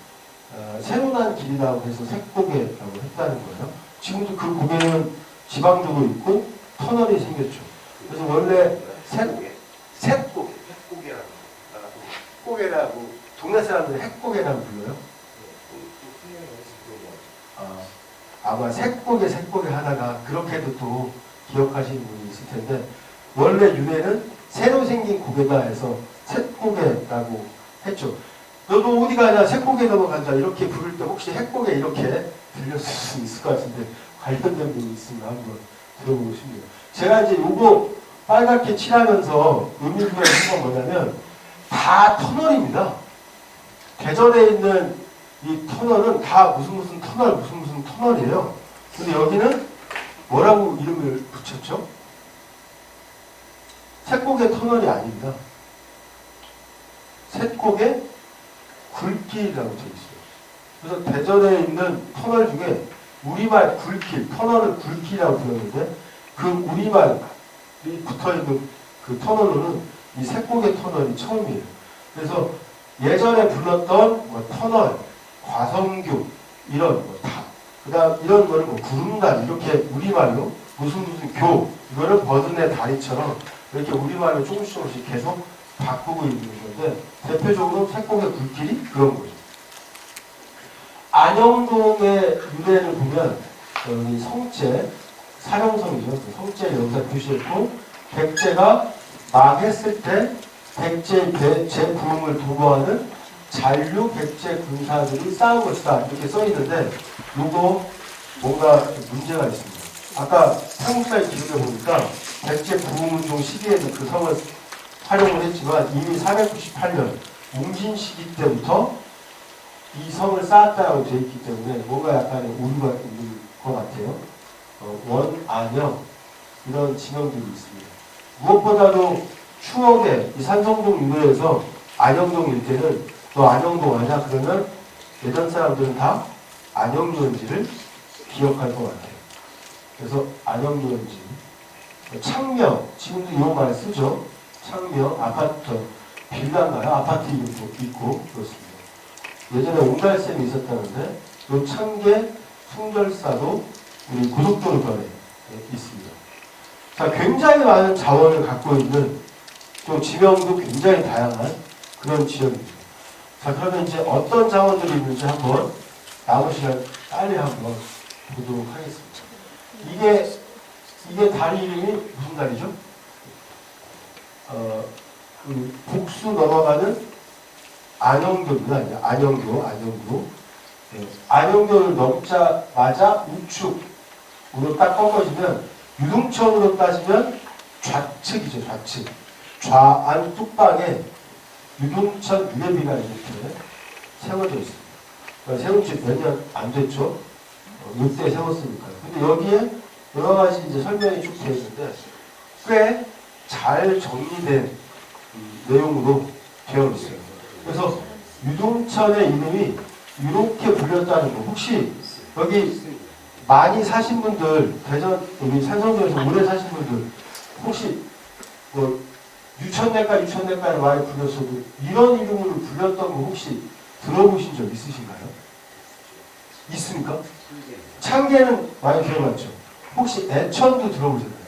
B: 새로 난 길이라고 해서 쇠고개라고 했다는 거예요. 지금도 그 고개는 지방적으로 있고 터널이 생겼죠. 그래서 원래 쇠고개라고 동네 사람들이 핵고개라고 불러요. 아마 쇠고개 하다가 그렇게도 또 기억하시는 분이 있을 텐데 원래 유래는 새로 생긴 고개다 해서 쇠고개라고 했죠. 너도 어디 가냐 쇠고개 넘어간다 이렇게 부를 때 혹시 핵고개 이렇게 들렸을 수 있을 것 같은데 관련된 분이 있으면 한번 들어보고 싶네요. 제가 이제 요거 빨갛게 칠하면서 의미를 한 건 뭐냐면 다 터널입니다. 대전에 있는 이 터널은 다 무슨 터널이에요. 근데 여기는 뭐라고 이름을 붙였죠? 쇠고개 터널이 아닙니다. 쇠고개 굴길이라고 되어 있어요. 그래서 대전에 있는 터널 중에 우리말 굴길, 터널을 굴길이라고 불렀는데 그 우리말이 붙어있는 그 터널로는 이 쇠고개 터널이 처음이에요. 그래서 예전에 불렀던 뭐 터널, 과성교 이런 그다음 이런 거를 뭐 구름다리 이렇게 우리말로 무슨 교 이거를 버든의 다리처럼 이렇게 우리말로 조금씩 계속 바꾸고 있는 건데 대표적으로 쇠고개 굴길이 그런 거죠. 안영동의 유래를 보면 여기 성제 사형성이죠. 그 성제 여기다 표시했고 백제가 망했을 때 백제 재부흥을 도모하는 잔류 백제 군사들이 쌓은 것이다 이렇게 써 있는데 이거 뭔가 문제가 있습니다. 아까 삼국사의 기록에 보니까 백제 부흥운동 시기에도 그 성을 활용을 했지만 이미 498년 웅진 시기 때부터 이 성을 쌓았다고 되어 있기 때문에 뭔가 약간의 오류가 있는 것 같아요. 원안영 이런 지명들이 있습니다. 무엇보다도 추억의 이 산성동 유래에서 안영동 일대는 너 안영동 아냐? 그러면 예전 사람들은 다 안영유원지를 기억할 것 같아요. 그래서 안영유원지, 창명 지금도 이런 말 쓰죠. 창명 아파트 빌라인가요? 아파트 이름도 있고 그렇습니다. 예전에 옹달샘이 있었다는데 이 창계 숭절사도 우리 고속도로변에 있습니다. 자, 굉장히 많은 자원을 갖고 있는 또 지명도 굉장히 다양한 그런 지역입니다. 자, 그러면 이제 어떤 자원들이 있는지 한번 남은 시간 빨리 한번 보도록 하겠습니다. 이게 다리 이름이 무슨 다리죠? 복수 넘어가는 안영교입니다. 안영교. 네. 안영교를 넘자마자 우측으로 딱 꺾어지면 유동천으로 따지면 좌측이죠. 좌측. 좌안 뚝방에 유동천 유해비가 이렇게 세워져 있습니다. 세운 지 몇 년 안 됐죠. 이때 세웠으니까요. 근데 여기에 여러 가지 이제 설명이 쭉 되어 있는데 꽤 잘 정리된 내용으로 되어 있어요. 그래서 유동천의 이름이 이렇게 불렸다는 거 혹시 여기 많이 사신 분들 대전 여기 산성동에서 오래 사신 분들 혹시 뭐 유천내과를 많이 불렸어도 이런 이름으로 불렸던 거 혹시 들어보신 적 있으신가요? 있습니까? 창계는 많이 들어봤죠. 혹시 애천도 들어보셨나요?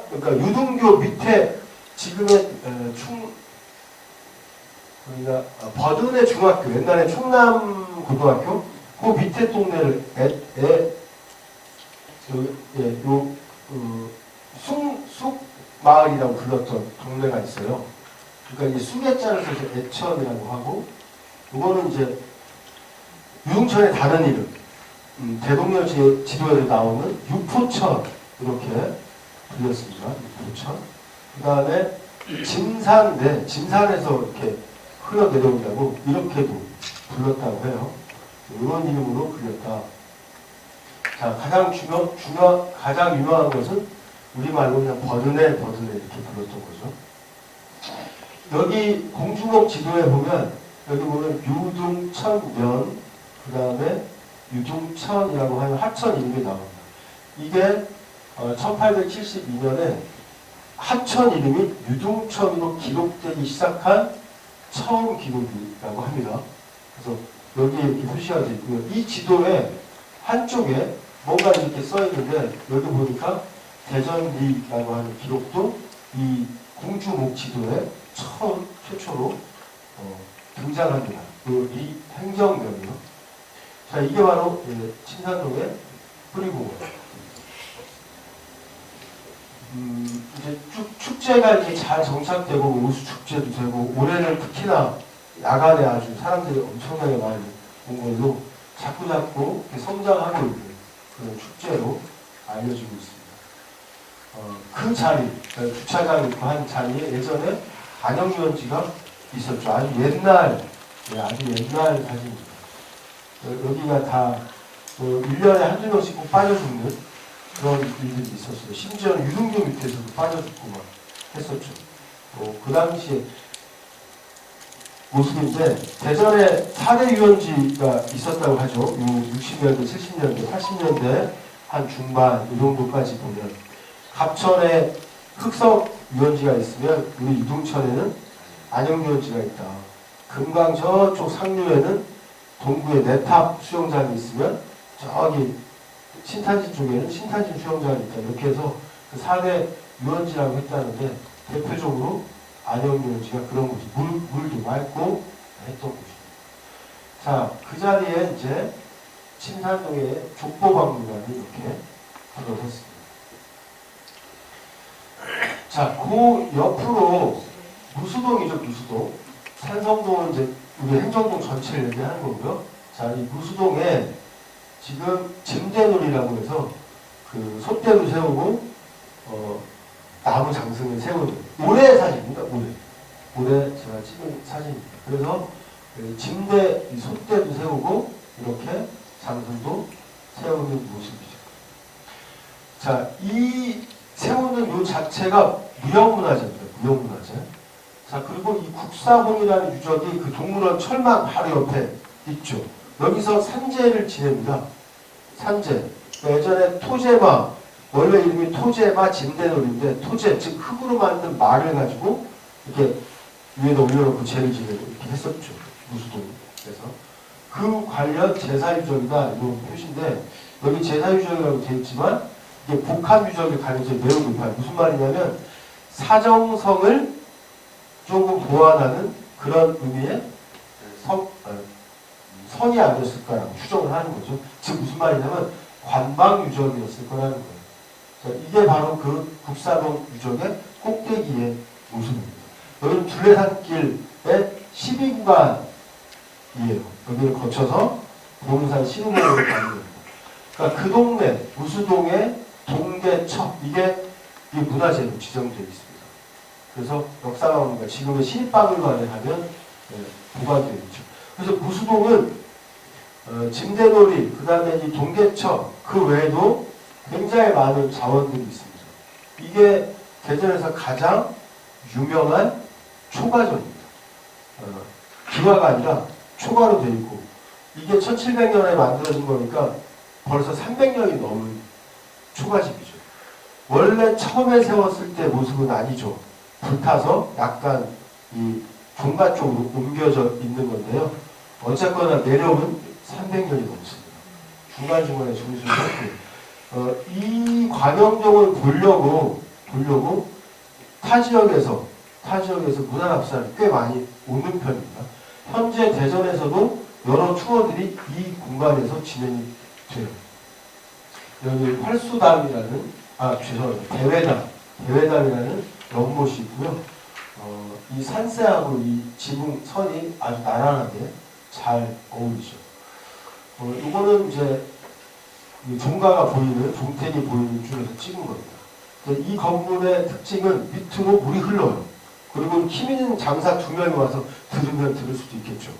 B: 그러니까 유등교 밑에 지금의 우리가 버든의 중학교, 옛날에 충남고등학교 그 밑에 동네를 쑥마을이라고 불렀던 동네가 있어요. 그러니까 이 쑥에자를 써서 애천이라고 하고 이거는 이제 유흥천의 다른 이름 대동여 지도에 나오는 육포천 이렇게 불렸습니다. 육포천. 그 다음에 진산에서 이렇게 흘러내려온다고 이렇게도 불렀다고 해요. 이런 이름으로 불렸다. 자, 가장 유명한 것은 우리말로 그냥 버드네 이렇게 불렀던 거죠. 여기 공주목 지도에 보면 여기 보면 유등천면 그 다음에 유둥천이라고 하는 하천 이름이 나옵니다. 이게 1872년에 하천 이름이 유둥천으로 기록되기 시작한 처음 기록이라고 합니다. 그래서 여기에 이렇게 표시가 되어 있고요. 이 지도에 한쪽에 뭔가 이렇게 써 있는데 여기 보니까 대전리라고 하는 기록도 이 공주목 지도에 최초로 등장합니다. 이 행정명이요. 자, 이게 바로 침산동의 뿌리공원. 이제 축제가 이제 잘 정착되고 우수 축제도 되고 올해는 특히나 야간에 아주 사람들이 엄청나게 많이 온 걸로 자꾸 성장하고 있는 그런 축제로 알려지고 있습니다. 그 자리, 주차장 있고 한 자리에 예전에 안영유원지가 있었죠. 아주 옛날 사진입니다. 여기가 다 1년에 한두 명씩 꼭 빠져 죽는 그런 일들이 있었어요. 심지어는 유등교 밑에서도 빠져 죽고 막 했었죠. 그 당시에 모습인데 대전에 4대 유원지가 있었다고 하죠. 요 60년대, 70년대, 80년대 한 중반 이 정도까지 보면 갑천에 흑석 유원지가 있으면 우리 유등천에는 안영 유원지가 있다. 금강 저쪽 상류에는 동구에 내탑 수영장이 있으면 저기 신탄진 쪽에는 신탄진 수영장이 있다. 이렇게 해서 그 4대 유원지라고 했다는데 대표적으로 안영 유원지가 그런 곳이 물도 맑고 했던 곳입니다. 자, 그 자리에 이제 침산동에 족보박물관이 이렇게 들어섰습니다. 자, 그 옆으로 무수동이죠, 무수동. 산성동은 이제 우리 행정동 전체를 얘기하는 거고요. 자, 이 무수동에 지금 짐대놀이라고 해서 그 솥대도 세우고 나무 장승을 세우는 올해 사진입니다. 올해 제가 찍은 사진입니다. 그래서 짐대 솥대도 세우고 이렇게 장승도 세우는 모습이죠. 자, 이 세우는 요 자체가 무형문화재입니다. 무형문화재. 자, 그리고 이 국사봉이라는 유적이 그 동물원 철망 바로 옆에 있죠. 여기서 산재를 지냅니다. 산재. 예전에 토제마, 원래 이름이 토제마 진대놀인데 토제, 즉 흙으로 만든 말을 가지고 이렇게 위에다 올려놓고 죄를 지내고 이렇게 했었죠. 무수동. 그래서 그 관련 제사유적이다 이런 표시인데 여기 제사유적이라고 되어 있지만 이게 복합유적의 가능성이 매우 높아요. 무슨 말이냐면 사정성을 조금 보완하는 그런 의미의 성이 아니었을까라고 추정을 하는 거죠. 즉 무슨 말이냐면 관방유적이었을 거라는 거예요. 자, 이게 바로 그 국사동 유적의 꼭대기의 모습입니다. 여기는 둘레산길의 12구간이에요. 여기를 거쳐서 동산 신흥로를 가는 겁니다. 그러니까 그 동네, 무수동의 동계첩, 이게 문화재로 지정되어 있습니다. 그래서 역사관과 지금의 시립박물관에 가면 보관되어 있죠. 그래서 무수동은 짐대놀이, 그 다음에 이 동계첩, 그 외에도 굉장히 많은 자원들이 있습니다. 이게 대전에서 가장 유명한 초가전입니다. 기와가 아니라 초가로 되어 있고 이게 1700년에 만들어진 거니까 벌써 300년이 넘은 초가집이죠. 원래 처음에 세웠을 때 모습은 아니죠. 불타서 약간 이 종가 쪽으로 옮겨져 있는 건데요. 어쨌거나 내력은 300년이 넘습니다. 중간중간에 중수했고 이 관영정을 보려고 타 지역에서 문화납사를 꽤 많이 오는 편입니다. 현재 대전에서도 여러 투어들이 이 공간에서 진행이 돼요. 여기 활수담이라는 대회담이라는 연못이 있고요. 이 산세하고 이 지붕선이 아주 나란하게 잘 어울리죠. 이거는 이제 종가가 보이는, 종택이 보이는 쪽에서 찍은 겁니다. 이 건물의 특징은 밑으로 물이 흘러요. 그리고 힘 있는 장사 2명이 와서 들으면 들을 수도 있겠죠.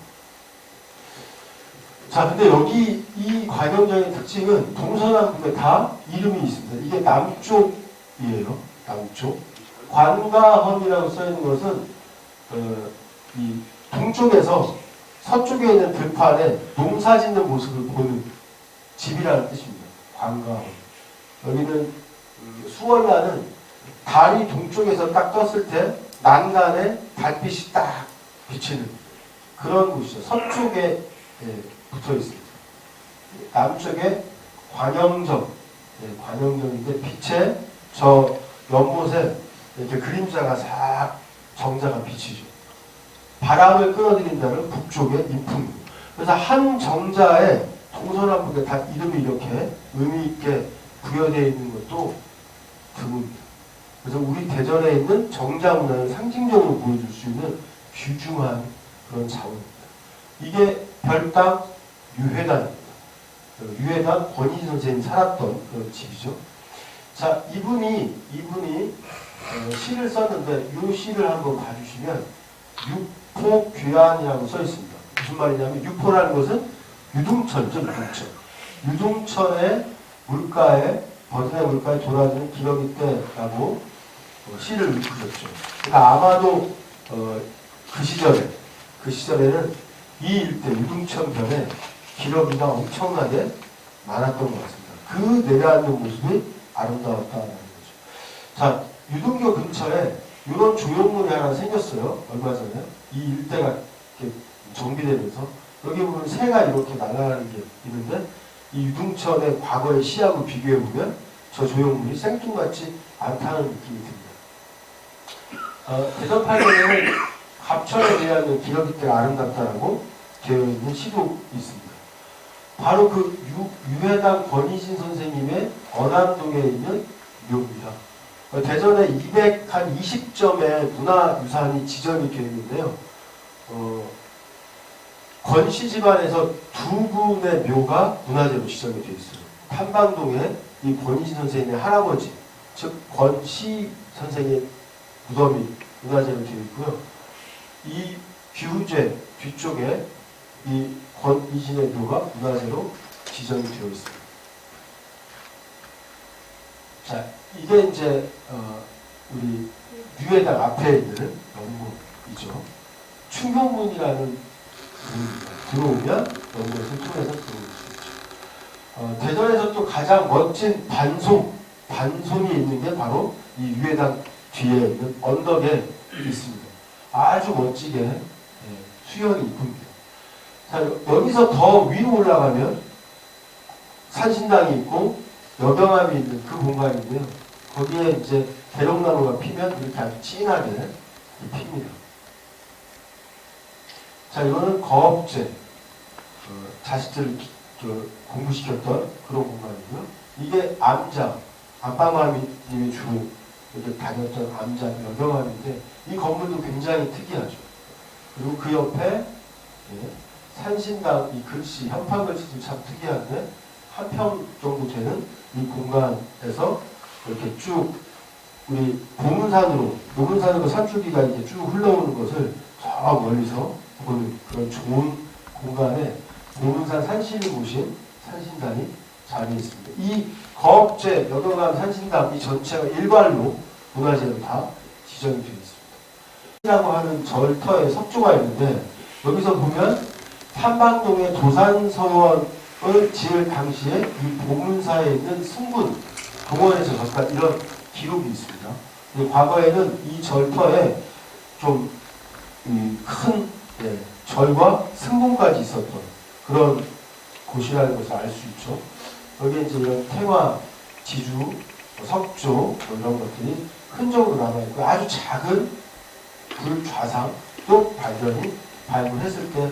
B: 자, 근데 여기 이 관영장의 특징은 동서남북에 다 이름이 있습니다. 이게 남쪽이에요. 남쪽. 관가헌이라고 써있는 것은 이 동쪽에서 서쪽에 있는 들판에 농사 짓는 모습을 보는 집이라는 뜻입니다. 관가원. 여기는 수월라는 달이 동쪽에서 딱 떴을 때 난간에 달빛이 딱 비치는 그런 곳이죠. 서쪽에 붙어 있습니다. 남쪽에 관영정, 관영정인데 빛에 저 연못에 이렇게 그림자가 싹 정자가 비치죠. 바람을 끌어들인다는 북쪽의 인풍. 그래서 한 정자에 동서남북에 다 이름이 이렇게 의미 있게 부여되어 있는 것도 드뭅니다. 그래서 우리 대전에 있는 정자 문화를 상징적으로 보여줄 수 있는 귀중한 그런 자원입니다. 이게 별당 유회단입니다. 유회단 권희진 선생님이 살았던 그런 집이죠. 자, 이분이 시를 썼는데 이 시를 한번 봐주시면 유포귀환이라고 써 있습니다. 무슨 말이냐면 유포라는 것은 유등천이죠. 유등천의 물가에 버든의 물가에 돌아주는 기러기 때라고 시를 읊으셨죠. 그러니까 아마도 그 시절에는 이 일대 유등천 변에 기러기가 엄청나게 많았던 것 같습니다. 그 내려앉는 모습이 아름다웠다는 거죠. 자, 유등교 근처에 이런 조형물이 하나 생겼어요. 얼마 전에 이 일대가 이렇게 정비되면서 여기 보면 새가 이렇게 날아가는 게 있는데 이 유등천의 과거의 시하고 비교해 보면 저 조형물이 생뚱같지 않다는 느낌이 듭니다. 대전팔경에는 갑천에 대한 기러기때가 아름답다라고 되어 있는 시도 있습니다. 바로 그 유해당 권희진 선생님의 언암동에 있는 묘입니다. 대전에 220점의 문화유산이 지정이 되어 있는데요. 권씨 집안에서 두 분의 묘가 문화재로 지정이 되어 있어요. 탐방동에 이 권희진 선생님의 할아버지, 즉 권씨 선생의 무덤이 문화재로 되어 있고요. 이 규제 뒤쪽에 이 권희진의 묘가 문화재로 지정이 되어 있습니다. 자, 이게 이제 우리 유해당 앞에 있는 연못이죠. 충경문이라는 들어오면 연못을 통해서 들어올 수 있죠. 대전에서 또 가장 멋진 반송이 있는 게 바로 이 유해당 뒤에 있는 언덕에 있습니다. 아주 멋지게 수영이 이쁩니다. 자, 여기서 더 위로 올라가면 산신당이 있고 여병암이 있는 그 공간인데요. 거기에 이제 대롱나무가 피면 이렇게 아주 진하게 핍니다. 자, 이거는 거업제, 자식들을 공부시켰던 그런 공간이고요. 이게 암자, 안방마님이 주로 이렇게 다녔던 암자 여병암인데 이 건물도 굉장히 특이하죠. 그리고 그 옆에 산신당 이 글씨, 현판 글씨도 참 특이한데 한 평 정도 되는 이 공간에서 이렇게 쭉 우리 노문산으로 산줄기가 이렇게 쭉 흘러오는 것을 저 멀리서 보는 그런 좋은 공간에 노문산 산신을 모신 산신당이 자리해 있습니다. 이 거업제 여경암 산신당 이 전체가 일괄로 문화재로 다 지정이 되어 있습니다. 이라고 하는 절터에 석조가 있는데 여기서 보면 탐방동의 도산서원을 지을 당시에 이 보문사에 있는 승분 동원에서 졌다 이런 기록이 있습니다. 과거에는 이 절터에 좀 큰 절과 승분까지 있었던 그런 곳이라는 것을 알 수 있죠. 여기에 이제 이런 태화, 지주, 석조 이런 것들이 흔적으로 남아있고 아주 작은 불좌상도 발굴했을 때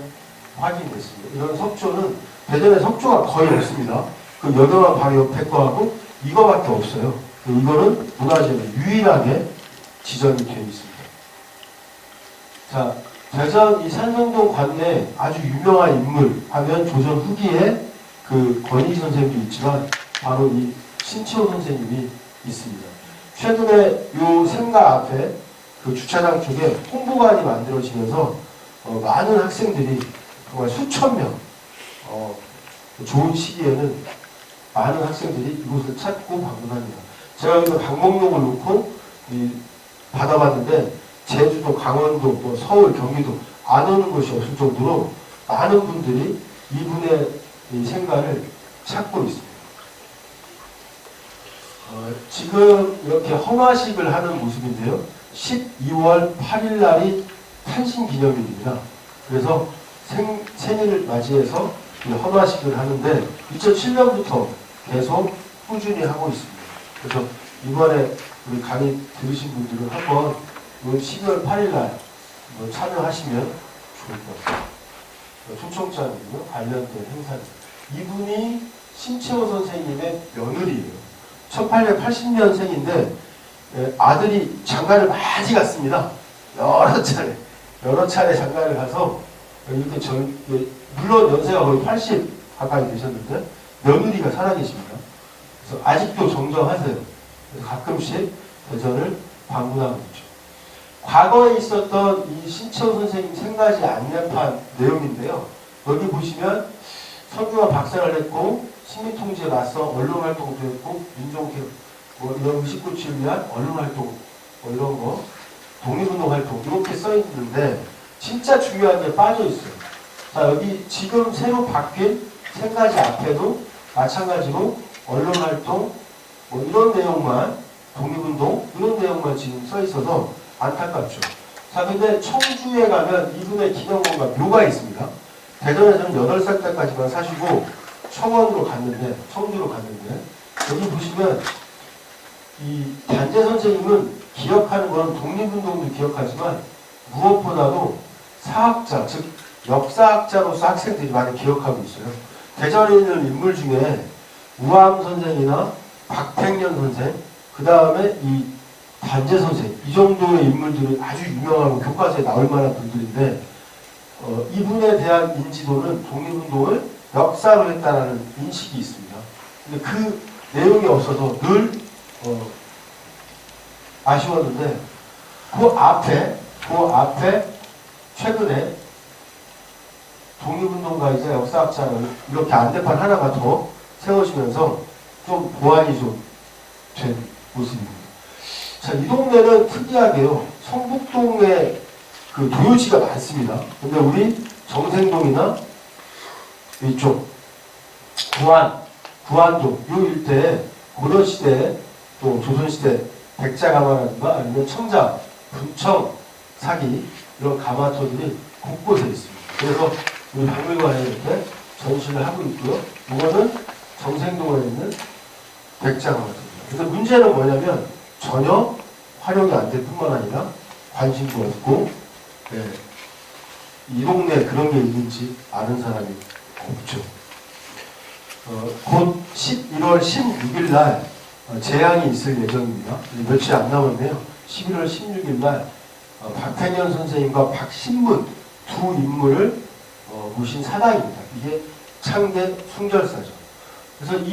B: 확인됐습니다. 이런 석조는 대전에 석조가 거의 없습니다. 그 여경암 바로 옆에 거하고 이거밖에 없어요. 이거는 문화재로 유일하게 지정이 되어 있습니다. 자, 대전 이 산성동 관내에 아주 유명한 인물 하면 조선 후기에 그 권희 선생님도 있지만 바로 이 신치호 선생님이 있습니다. 최근에 요 생가 앞에 그 주차장 쪽에 홍보관이 만들어지면서 많은 학생들이 정말 수천 명 좋은 시기에는 많은 학생들이 이곳을 찾고 방문합니다. 제가 여기서 방목록을 놓고 받아봤는데 제주도, 강원도, 서울, 경기도 안 오는 곳이 없을 정도로 많은 분들이 이분의 이 생가를 찾고 있습니다. 지금 이렇게 헌화식을 하는 모습인데요. 12월 8일 날이 탄신 기념일입니다. 그래서 생일을 맞이해서 이 헌화식을 하는데 2007년부터 계속 꾸준히 하고 있습니다. 그래서 이번에 우리 강의 들으신 분들은 한번 12월 8일 날 참여하시면 좋을 것 같아요. 초청장이고요. 관련된 행사입니다. 이분이 신채호 선생님의 며느리예요. 1880년생인데 아들이 장가를 많이 갔습니다. 여러 차례 장가를 가서 이렇게 물론 연세가 거의 80 가까이 되셨는데 며느리가 살아계십니다. 그래서 아직도 정정하세요. 그래서 가끔씩 대전을 방문하고 있죠. 과거에 있었던 이 신채호 선생님 생가지 안내판 내용인데요. 여기 보시면 선교와 박사를 했고 식민통제에 맞서 언론활동도 했고 민족개혁 이런 의식고치를 위한 언론활동 이런 거 독립운동활동 이렇게 써있는데 진짜 중요한 게 빠져있어요. 자, 여기 지금 새로 바뀐 생가지 앞에도 마찬가지로 언론활동 이런 내용만 독립운동 이런 내용만 지금 써있어서 안타깝죠. 자, 근데 청주에 가면 이분의 기념관과 묘가 있습니다. 대전에서는 8살 때까지만 사시고 청주로 갔는데 여기 보시면 이 단재 선생님은 기억하는 건 독립운동도 기억하지만 무엇보다도 사학자, 즉 역사학자로서 학생들이 많이 기억하고 있어요. 대전에 있는 인물 중에 우암 선생이나 박택년 선생, 그 다음에 이 단재 선생, 이 정도의 인물들이 아주 유명하고 교과서에 나올 만한 분들인데 이분에 대한 인지도는 독립운동을 역사로 했다는 인식이 있습니다. 근데 그 내용이 없어서 늘 아쉬웠는데 그 앞에 최근에 독립운동가이자 역사학자를 이렇게 안내판 하나가 더 세워지면서 좀 보완이 좀 된 모습입니다. 자, 이 동네는 특이하게요. 성북동에 그 도요지가 많습니다. 근데 우리 정생동이나 이쪽 구안동 이 일대에 고려시대 또 조선시대 백자가마라든가 아니면 청자, 분청, 사기 이런 가마터들이 곳곳에 있습니다. 그래서 우리 박물관에 이렇게 전시를 하고 있고요. 이거는 정생동에 있는 백자가마터입니다. 그래서 문제는 뭐냐면 전혀 활용이 안 될 뿐만 아니라 관심도 없고 이 동네에 그런 게 있는지 아는 사람이 없죠. 곧 11월 16일 날 재앙이 있을 예정입니다. 며칠 안 남았네요. 11월 16일 날 박태년 선생님과 박신문 두 인물을 모신 사당입니다. 이게 창대 숭절사죠. 그래서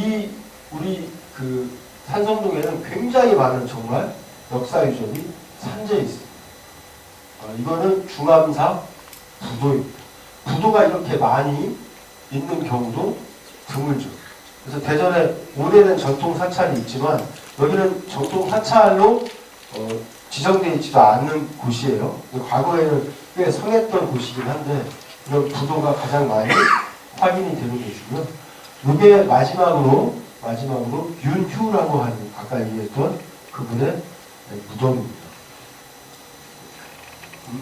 B: 우리 그 산성동에는 굉장히 많은 정말 역사 유적이 산재해 있습니다. 이거는 중암사 부도입니다. 부도가 이렇게 많이 있는 경우도 드물죠. 그래서 대전에 오래된 전통 사찰이 있지만 여기는 전통 사찰로 지정되어 있지도 않는 곳이에요. 과거에는 꽤 성했던 곳이긴 한데 이런 부도가 가장 많이 확인이 되는 곳이고요. 이게 마지막으로 윤휴라고 하는 아까 얘기했던 그분의 무덤입니다.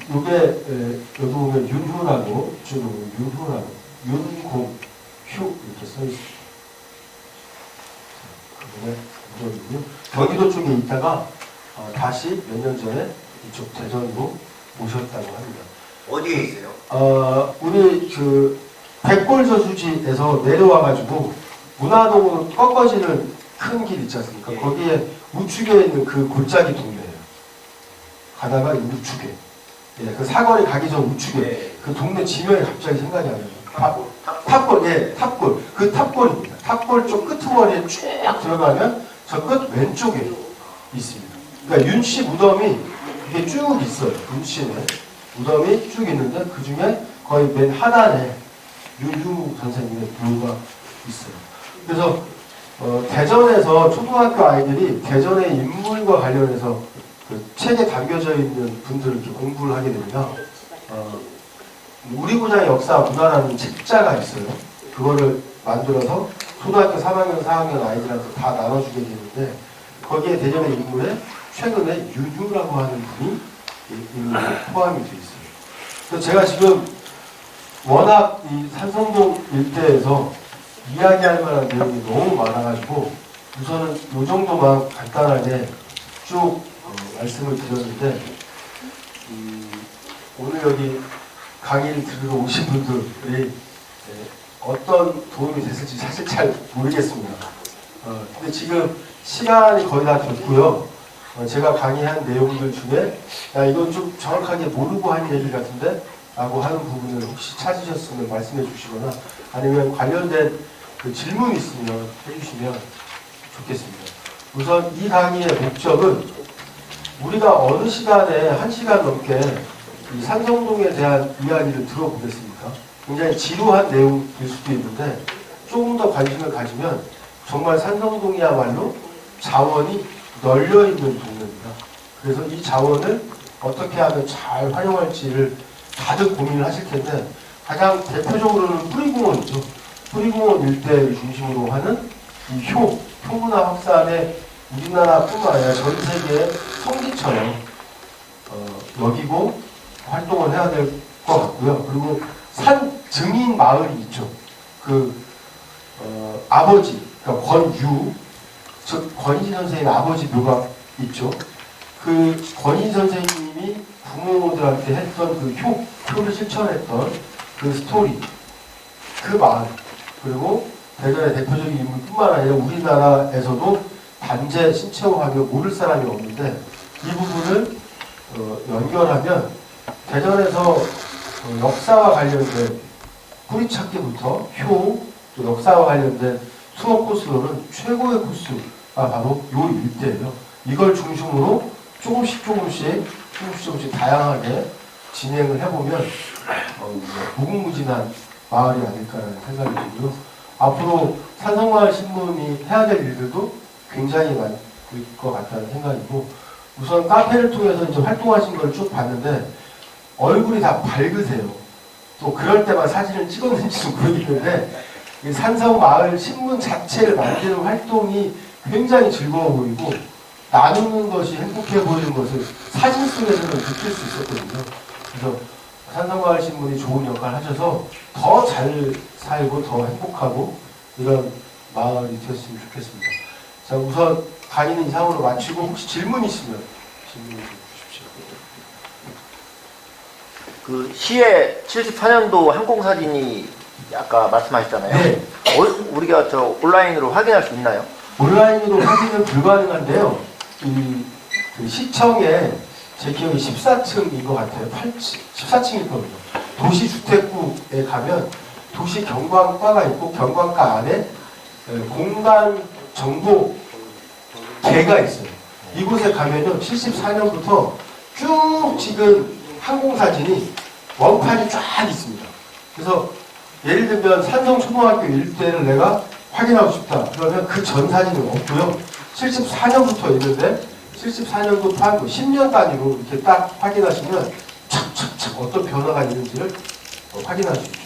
B: 이게 여기 보면 윤휴라고 윤공휴 이렇게 써 있습니다. 그분의 무덤이고요. 경기도 쪽에 있다가 다시 몇 년 전에 이쪽 대전으로 오셨다고 합니다.
D: 어디에 있어요?
B: 우리 그 백골저수지에서 내려와가지고 문화동으로 꺾어지는 큰 길 있지 않습니까?
D: 예.
B: 거기에 우측에 있는 그 골짜기 동네예요. 가다가 이 우측에, 그 사거리 가기 전 우측에
D: 예.
B: 그 동네 지명이 갑자기 생각이 안 나요. 탑골, 탑골. 그 탑골입니다. 탑골 쪽 끄트머리에 쭉 들어가면 저 끝 왼쪽에 있습니다. 그러니까 윤씨 무덤이 이게 쭉 있어요. 윤씨는 무덤이 쭉 있는데 그 중에 거의 맨 하단에 윤휴 선생님의 묘가 있어요. 그래서 대전에서 초등학교 아이들이 대전의 인물과 관련해서 그 책에 담겨져 있는 분들을 이렇게 공부를 하게 됩니다. 우리 고장의 역사 문화라는 책자가 있어요. 그거를 만들어서 초등학교 3학년, 4학년 아이들한테 다 나눠주게 되는데 거기에 대전의 인물에 최근에 윤유라고 하는 분이 포함이 돼 있어요. 그래서 제가 지금 워낙 이 산성동 일대에서 이야기할 만한 내용이 너무 많아가지고 우선은 이 정도만 간단하게 쭉 말씀을 드렸는데 오늘 여기 강의를 들으러 오신 분들이 어떤 도움이 됐을지 사실 잘 모르겠습니다. 근데 지금 시간이 거의 다 됐고요. 제가 강의한 내용들 중에 야 이건 좀 정확하게 모르고 한 얘기 같은데 라고 하는 부분을 혹시 찾으셨으면 말씀해 주시거나 아니면 관련된 그 질문이 있으면 해주시면 좋겠습니다. 우선 이 강의의 목적은 우리가 어느 시간에 1시간 넘게 이 산성동에 대한 이야기를 들어보겠습니까? 굉장히 지루한 내용일 수도 있는데 조금 더 관심을 가지면 정말 산성동이야말로 자원이 널려있는 동네입니다. 그래서 이 자원을 어떻게 하면 잘 활용할지를 다들 고민을 하실 텐데 가장 대표적으로는 뿌리공원이죠. 뿌리공원 일대를 중심으로 하는 이 효문화 확산에 우리나라뿐만 아니라 전 세계의 성지처럼 여기고 활동을 해야 될 것 같고요. 그리고 산 증인 마을이 있죠. 아버지, 그러니까 권유, 즉 권희 선생님의 아버지 묘가 있죠. 그 권희 선생님이 부모들한테 했던 그 효를 실천했던 그 스토리, 그 마을, 그리고 대전의 대표적인 인물뿐만 아니라 우리나라에서도 단재 신채호하며 모를 사람이 없는데 이 부분을 연결하면 대전에서 역사와 관련된 뿌리찾기부터 또 역사와 관련된 수업 코스로는 최고의 코스가 바로 이 일대예요. 이걸 중심으로 조금씩 다양하게 진행을 해보면 무궁무진한 마을이 아닐까라는 생각이 들고요. 앞으로 산성마을 신문이 해야 될 일들도 굉장히 많을 것 같다는 생각이고 우선 카페를 통해서 이제 활동하신 걸 쭉 봤는데 얼굴이 다 밝으세요. 또 그럴 때만 사진을 찍었는지는 모르겠는데 이 산성마을 신문 자체를 만드는 활동이 굉장히 즐거워 보이고 나누는 것이 행복해 보이는 것을 사진 속에서는 느낄 수 있었거든요. 그래서 산성마을 신문이 좋은 역할을 하셔서 더 잘 살고 더 행복하고 이런 마을이 되었으면 좋겠습니다. 자, 우선 강의는 이상으로 마치고 혹시 질문 있으면 질문 좀 주십시오.
D: 그 시의 74년도 항공사진이 아까 말씀하셨잖아요.
B: 네.
D: 우리가 저 온라인으로 확인할 수 있나요?
B: 온라인으로 확인은 불가능한데요. 그 시청에 제 기억이 14층인 것 같아요. 14층일 겁니다. 도시주택구에 가면 도시경관과가 있고 경관과 안에 공간 정보 개가 있어요. 이곳에 가면요 74년부터 쭉 지금 항공사진이 원판이 쫙 있습니다. 그래서 예를 들면 산성초등학교 일대를 내가 확인하고 싶다. 그러면 그 전 사진은 없고요. 74년부터 있는데 74년도 판 10년 단위로 이렇게 딱 확인하시면 착착착 어떤 변화가 있는지를 확인할 수 있죠.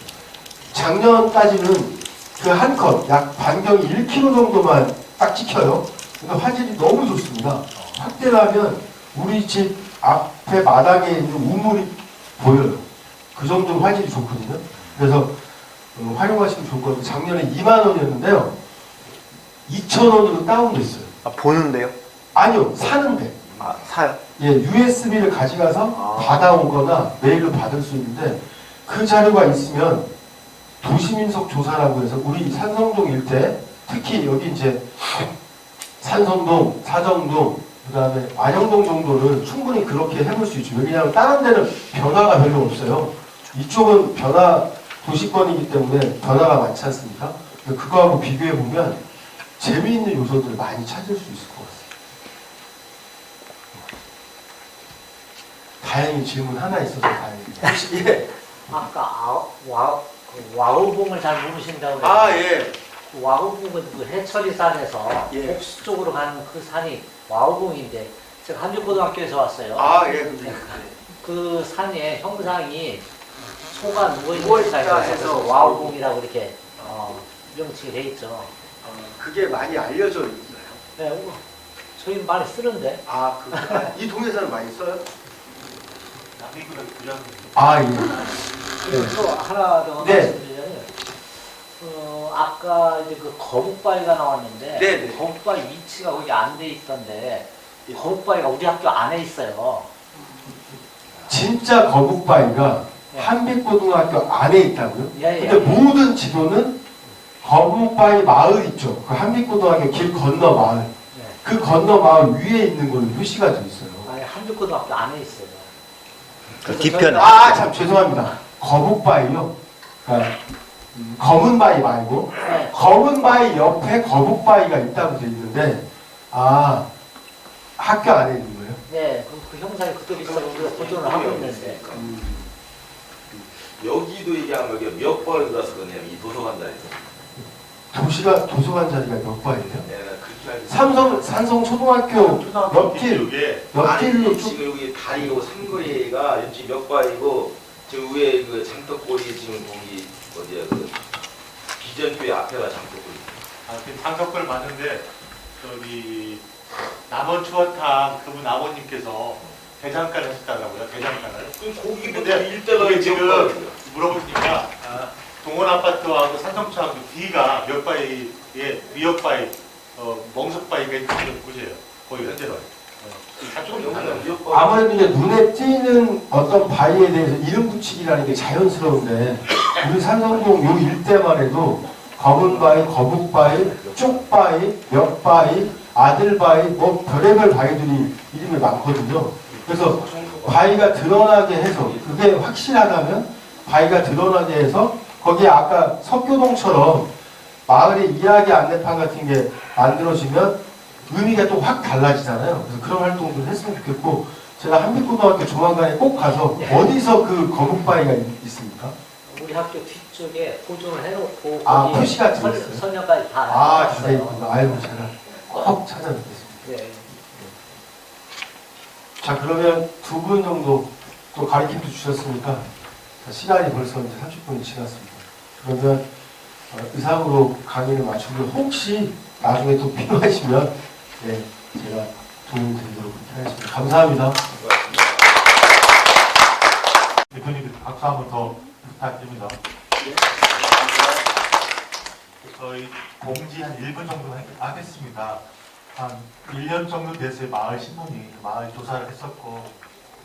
B: 작년까지는 그 한 컷, 약 반경이 1km 정도만 딱 찍혀요. 그러니까 화질이 너무 좋습니다. 확대를 하면 우리 집 앞에 마당에 있는 우물이 보여요. 그 정도로 화질이 좋거든요. 그래서 활용하시면 좋을 것 같아요. 작년에 2만 원이었는데요. 2,000원으로 다운됐어요.
D: 아, 보는데요?
B: 아니요, 사는데.
D: 아, 사요?
B: 예, USB를 가져가서 받아오거나 메일로 받을 수 있는데 그 자료가 있으면 도시민속 조사라고 해서 우리 산성동 일대 특히 여기 이제 산성동, 사정동, 그 다음에 안영동 정도는 충분히 그렇게 해볼 수 있죠. 왜냐하면 다른 데는 변화가 별로 없어요. 이쪽은 도시권이기 때문에 변화가 많지 않습니까? 그거하고 비교해보면 재미있는 요소들을 많이 찾을 수 있을 것 같습니다. 다행히 질문 하나 있어서 다행입니다. 예.
E: 아까 와우봉을 잘 모르신다고 그랬는데
B: 아, 예.
E: 와우봉은 그 해처리산에서
B: 예.
E: 복수 쪽으로 가는 그 산이 와우봉인데 제가 한주고등학교에서 왔어요.
B: 아, 예. 근데
E: 그 산의 형상이 소가 누워있는
B: 누워있다
E: 상태에서
B: 해서
E: 와우궁이라고 이렇게 명칭이 돼 있죠.
B: 그게 많이 알려져 있나요?
E: 네, 저희 많이 쓰는데.
B: 이 동네에서는 많이 써요?
A: 남이구나
B: 아, 예.
E: 그리고 또 하나 더
B: 네.
E: 말씀드리자면, 아까 이제 그 거북바위가 나왔는데,
B: 네, 네.
E: 거북바위 위치가 거기 안 돼 있던데, 거북바위가 우리 학교 안에 있어요.
B: 진짜 거북바위가
E: 네.
B: 한빛고등학교 안에 있다고요?
E: 예, 예.
B: 근데 모든 지도는 거북바위 마을 있죠. 그 한빛고등학교 길 건너 마을.
E: 네.
B: 그 건너 마을 위에 있는 걸로 표시가 돼 있어요.
E: 아니, 한빛고등학교 안에 있어요.
D: 그
E: 그래서
D: 뒤편에.
B: 아, 참 죄송합니다. 거북바위요. 그러니까 검은 바위 말고
E: 네.
B: 검은 바위 옆에 거북바위가 있다고 돼 있는데 학교 안에 있는 거예요?
E: 네, 그 형상이 그대로 있어서 우리가 보존을 하고 있는데.
C: 여기도 얘기하면 여기가 몇 번을 들어서 그러냐면 이 도서관다에서.
B: 도서관 자리가 몇 바위예요?
C: 내가 그렇게 알고
B: 산성 초등학교 옆길 옆길로
C: 아니,
B: 쭉
C: 지금 여기 다리고 삼거리가 이쪽 몇 바이고 저 위에 그 장떡골이 지금 거기 어디야 그 비전교회 앞에가 장떡골.
A: 장석걸 맞는데 저기 남원 추어탕 그분 아버님께서 대장간을 하셨다고요. 대장간을.
C: 거기부터
A: 근데
C: 일대가
A: 이게 지금
C: 지금
A: 물어보시니까 동원 아파트하고 산성초하고 뒤가 몇 바위에 미역 바위, 멍석 바위가 있는 곳이에요. 거기 현재로.
B: 아무래도 이제 눈에 띄는 어떤 바위에 대해서 이름 붙이기라는 게 자연스러운데 우리 산성동 요 일대만 해도 검은 바위, 거북 바위, 쪽 바위, 몇 바위, 아들 바위, 뭐 별의별 바위들이 이름이 많거든요. 그래서 바위가 드러나게 해서 그게 확실하다면 바위가 드러나게 해서 거기에 아까 석교동처럼 마을의 이야기 안내판 같은 게 만들어지면 의미가 또 확 달라지잖아요. 그래서 그런 활동들 했으면 좋겠고 제가 한빛고등학교 조만간에 꼭 가서 어디서 그 거북바위가 있습니까?
E: 우리 학교 뒤쪽에 보존을 해놓고
B: 아,
E: 거기에
B: 표시가 돼 있어요?
E: 설명까지 다
B: 다
E: 해놨어요.
B: 있구나. 아이고 제가 꼭 찾아뵙겠습니다.
E: 네.
B: 자 그러면 두 분 정도 또 가르침도 주셨으니까 자, 시간이 벌써 이제 30분이 지났습니다. 그러면 의상으로 강의를 마치고 혹시 나중에 또 필요하시면 네, 제가 도움 드리도록 하겠습니다. 감사합니다.
A: 대표님 박수 한 번 더 부탁드립니다. 저희 공지 한 1분 정도 하겠습니다. 한 1년 정도 됐어요. 마을 신문이 마을 조사를 했었고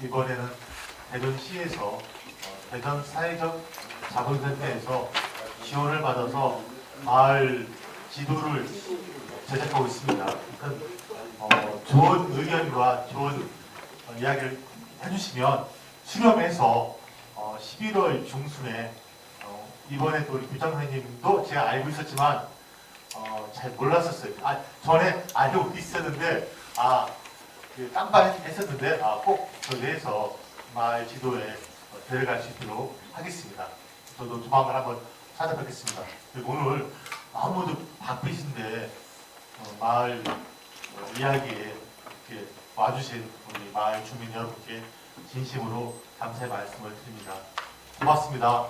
A: 이번에는 대전시에서 대전 사회적 자본센터에서 지원을 받아서 마을 지도를 제작하고 있습니다. 좋은 의견과 좋은 이야기를 해주시면 수렴해서 11월 중순에 이번에 또 우리 부장 선생님도 제가 알고 있었지만 잘 몰랐었어요. 전에 알고 있었는데 그 깜빡했었는데 꼭 저기에서 마을 지도에 데려갈 수 있도록 하겠습니다. 저도 조만간 한번 찾아뵙겠습니다. 그리고 오늘 아무도 바쁘신데 마을 이야기에 이렇게 와주신 우리 마을 주민 여러분께 진심으로 감사의 말씀을 드립니다. 고맙습니다.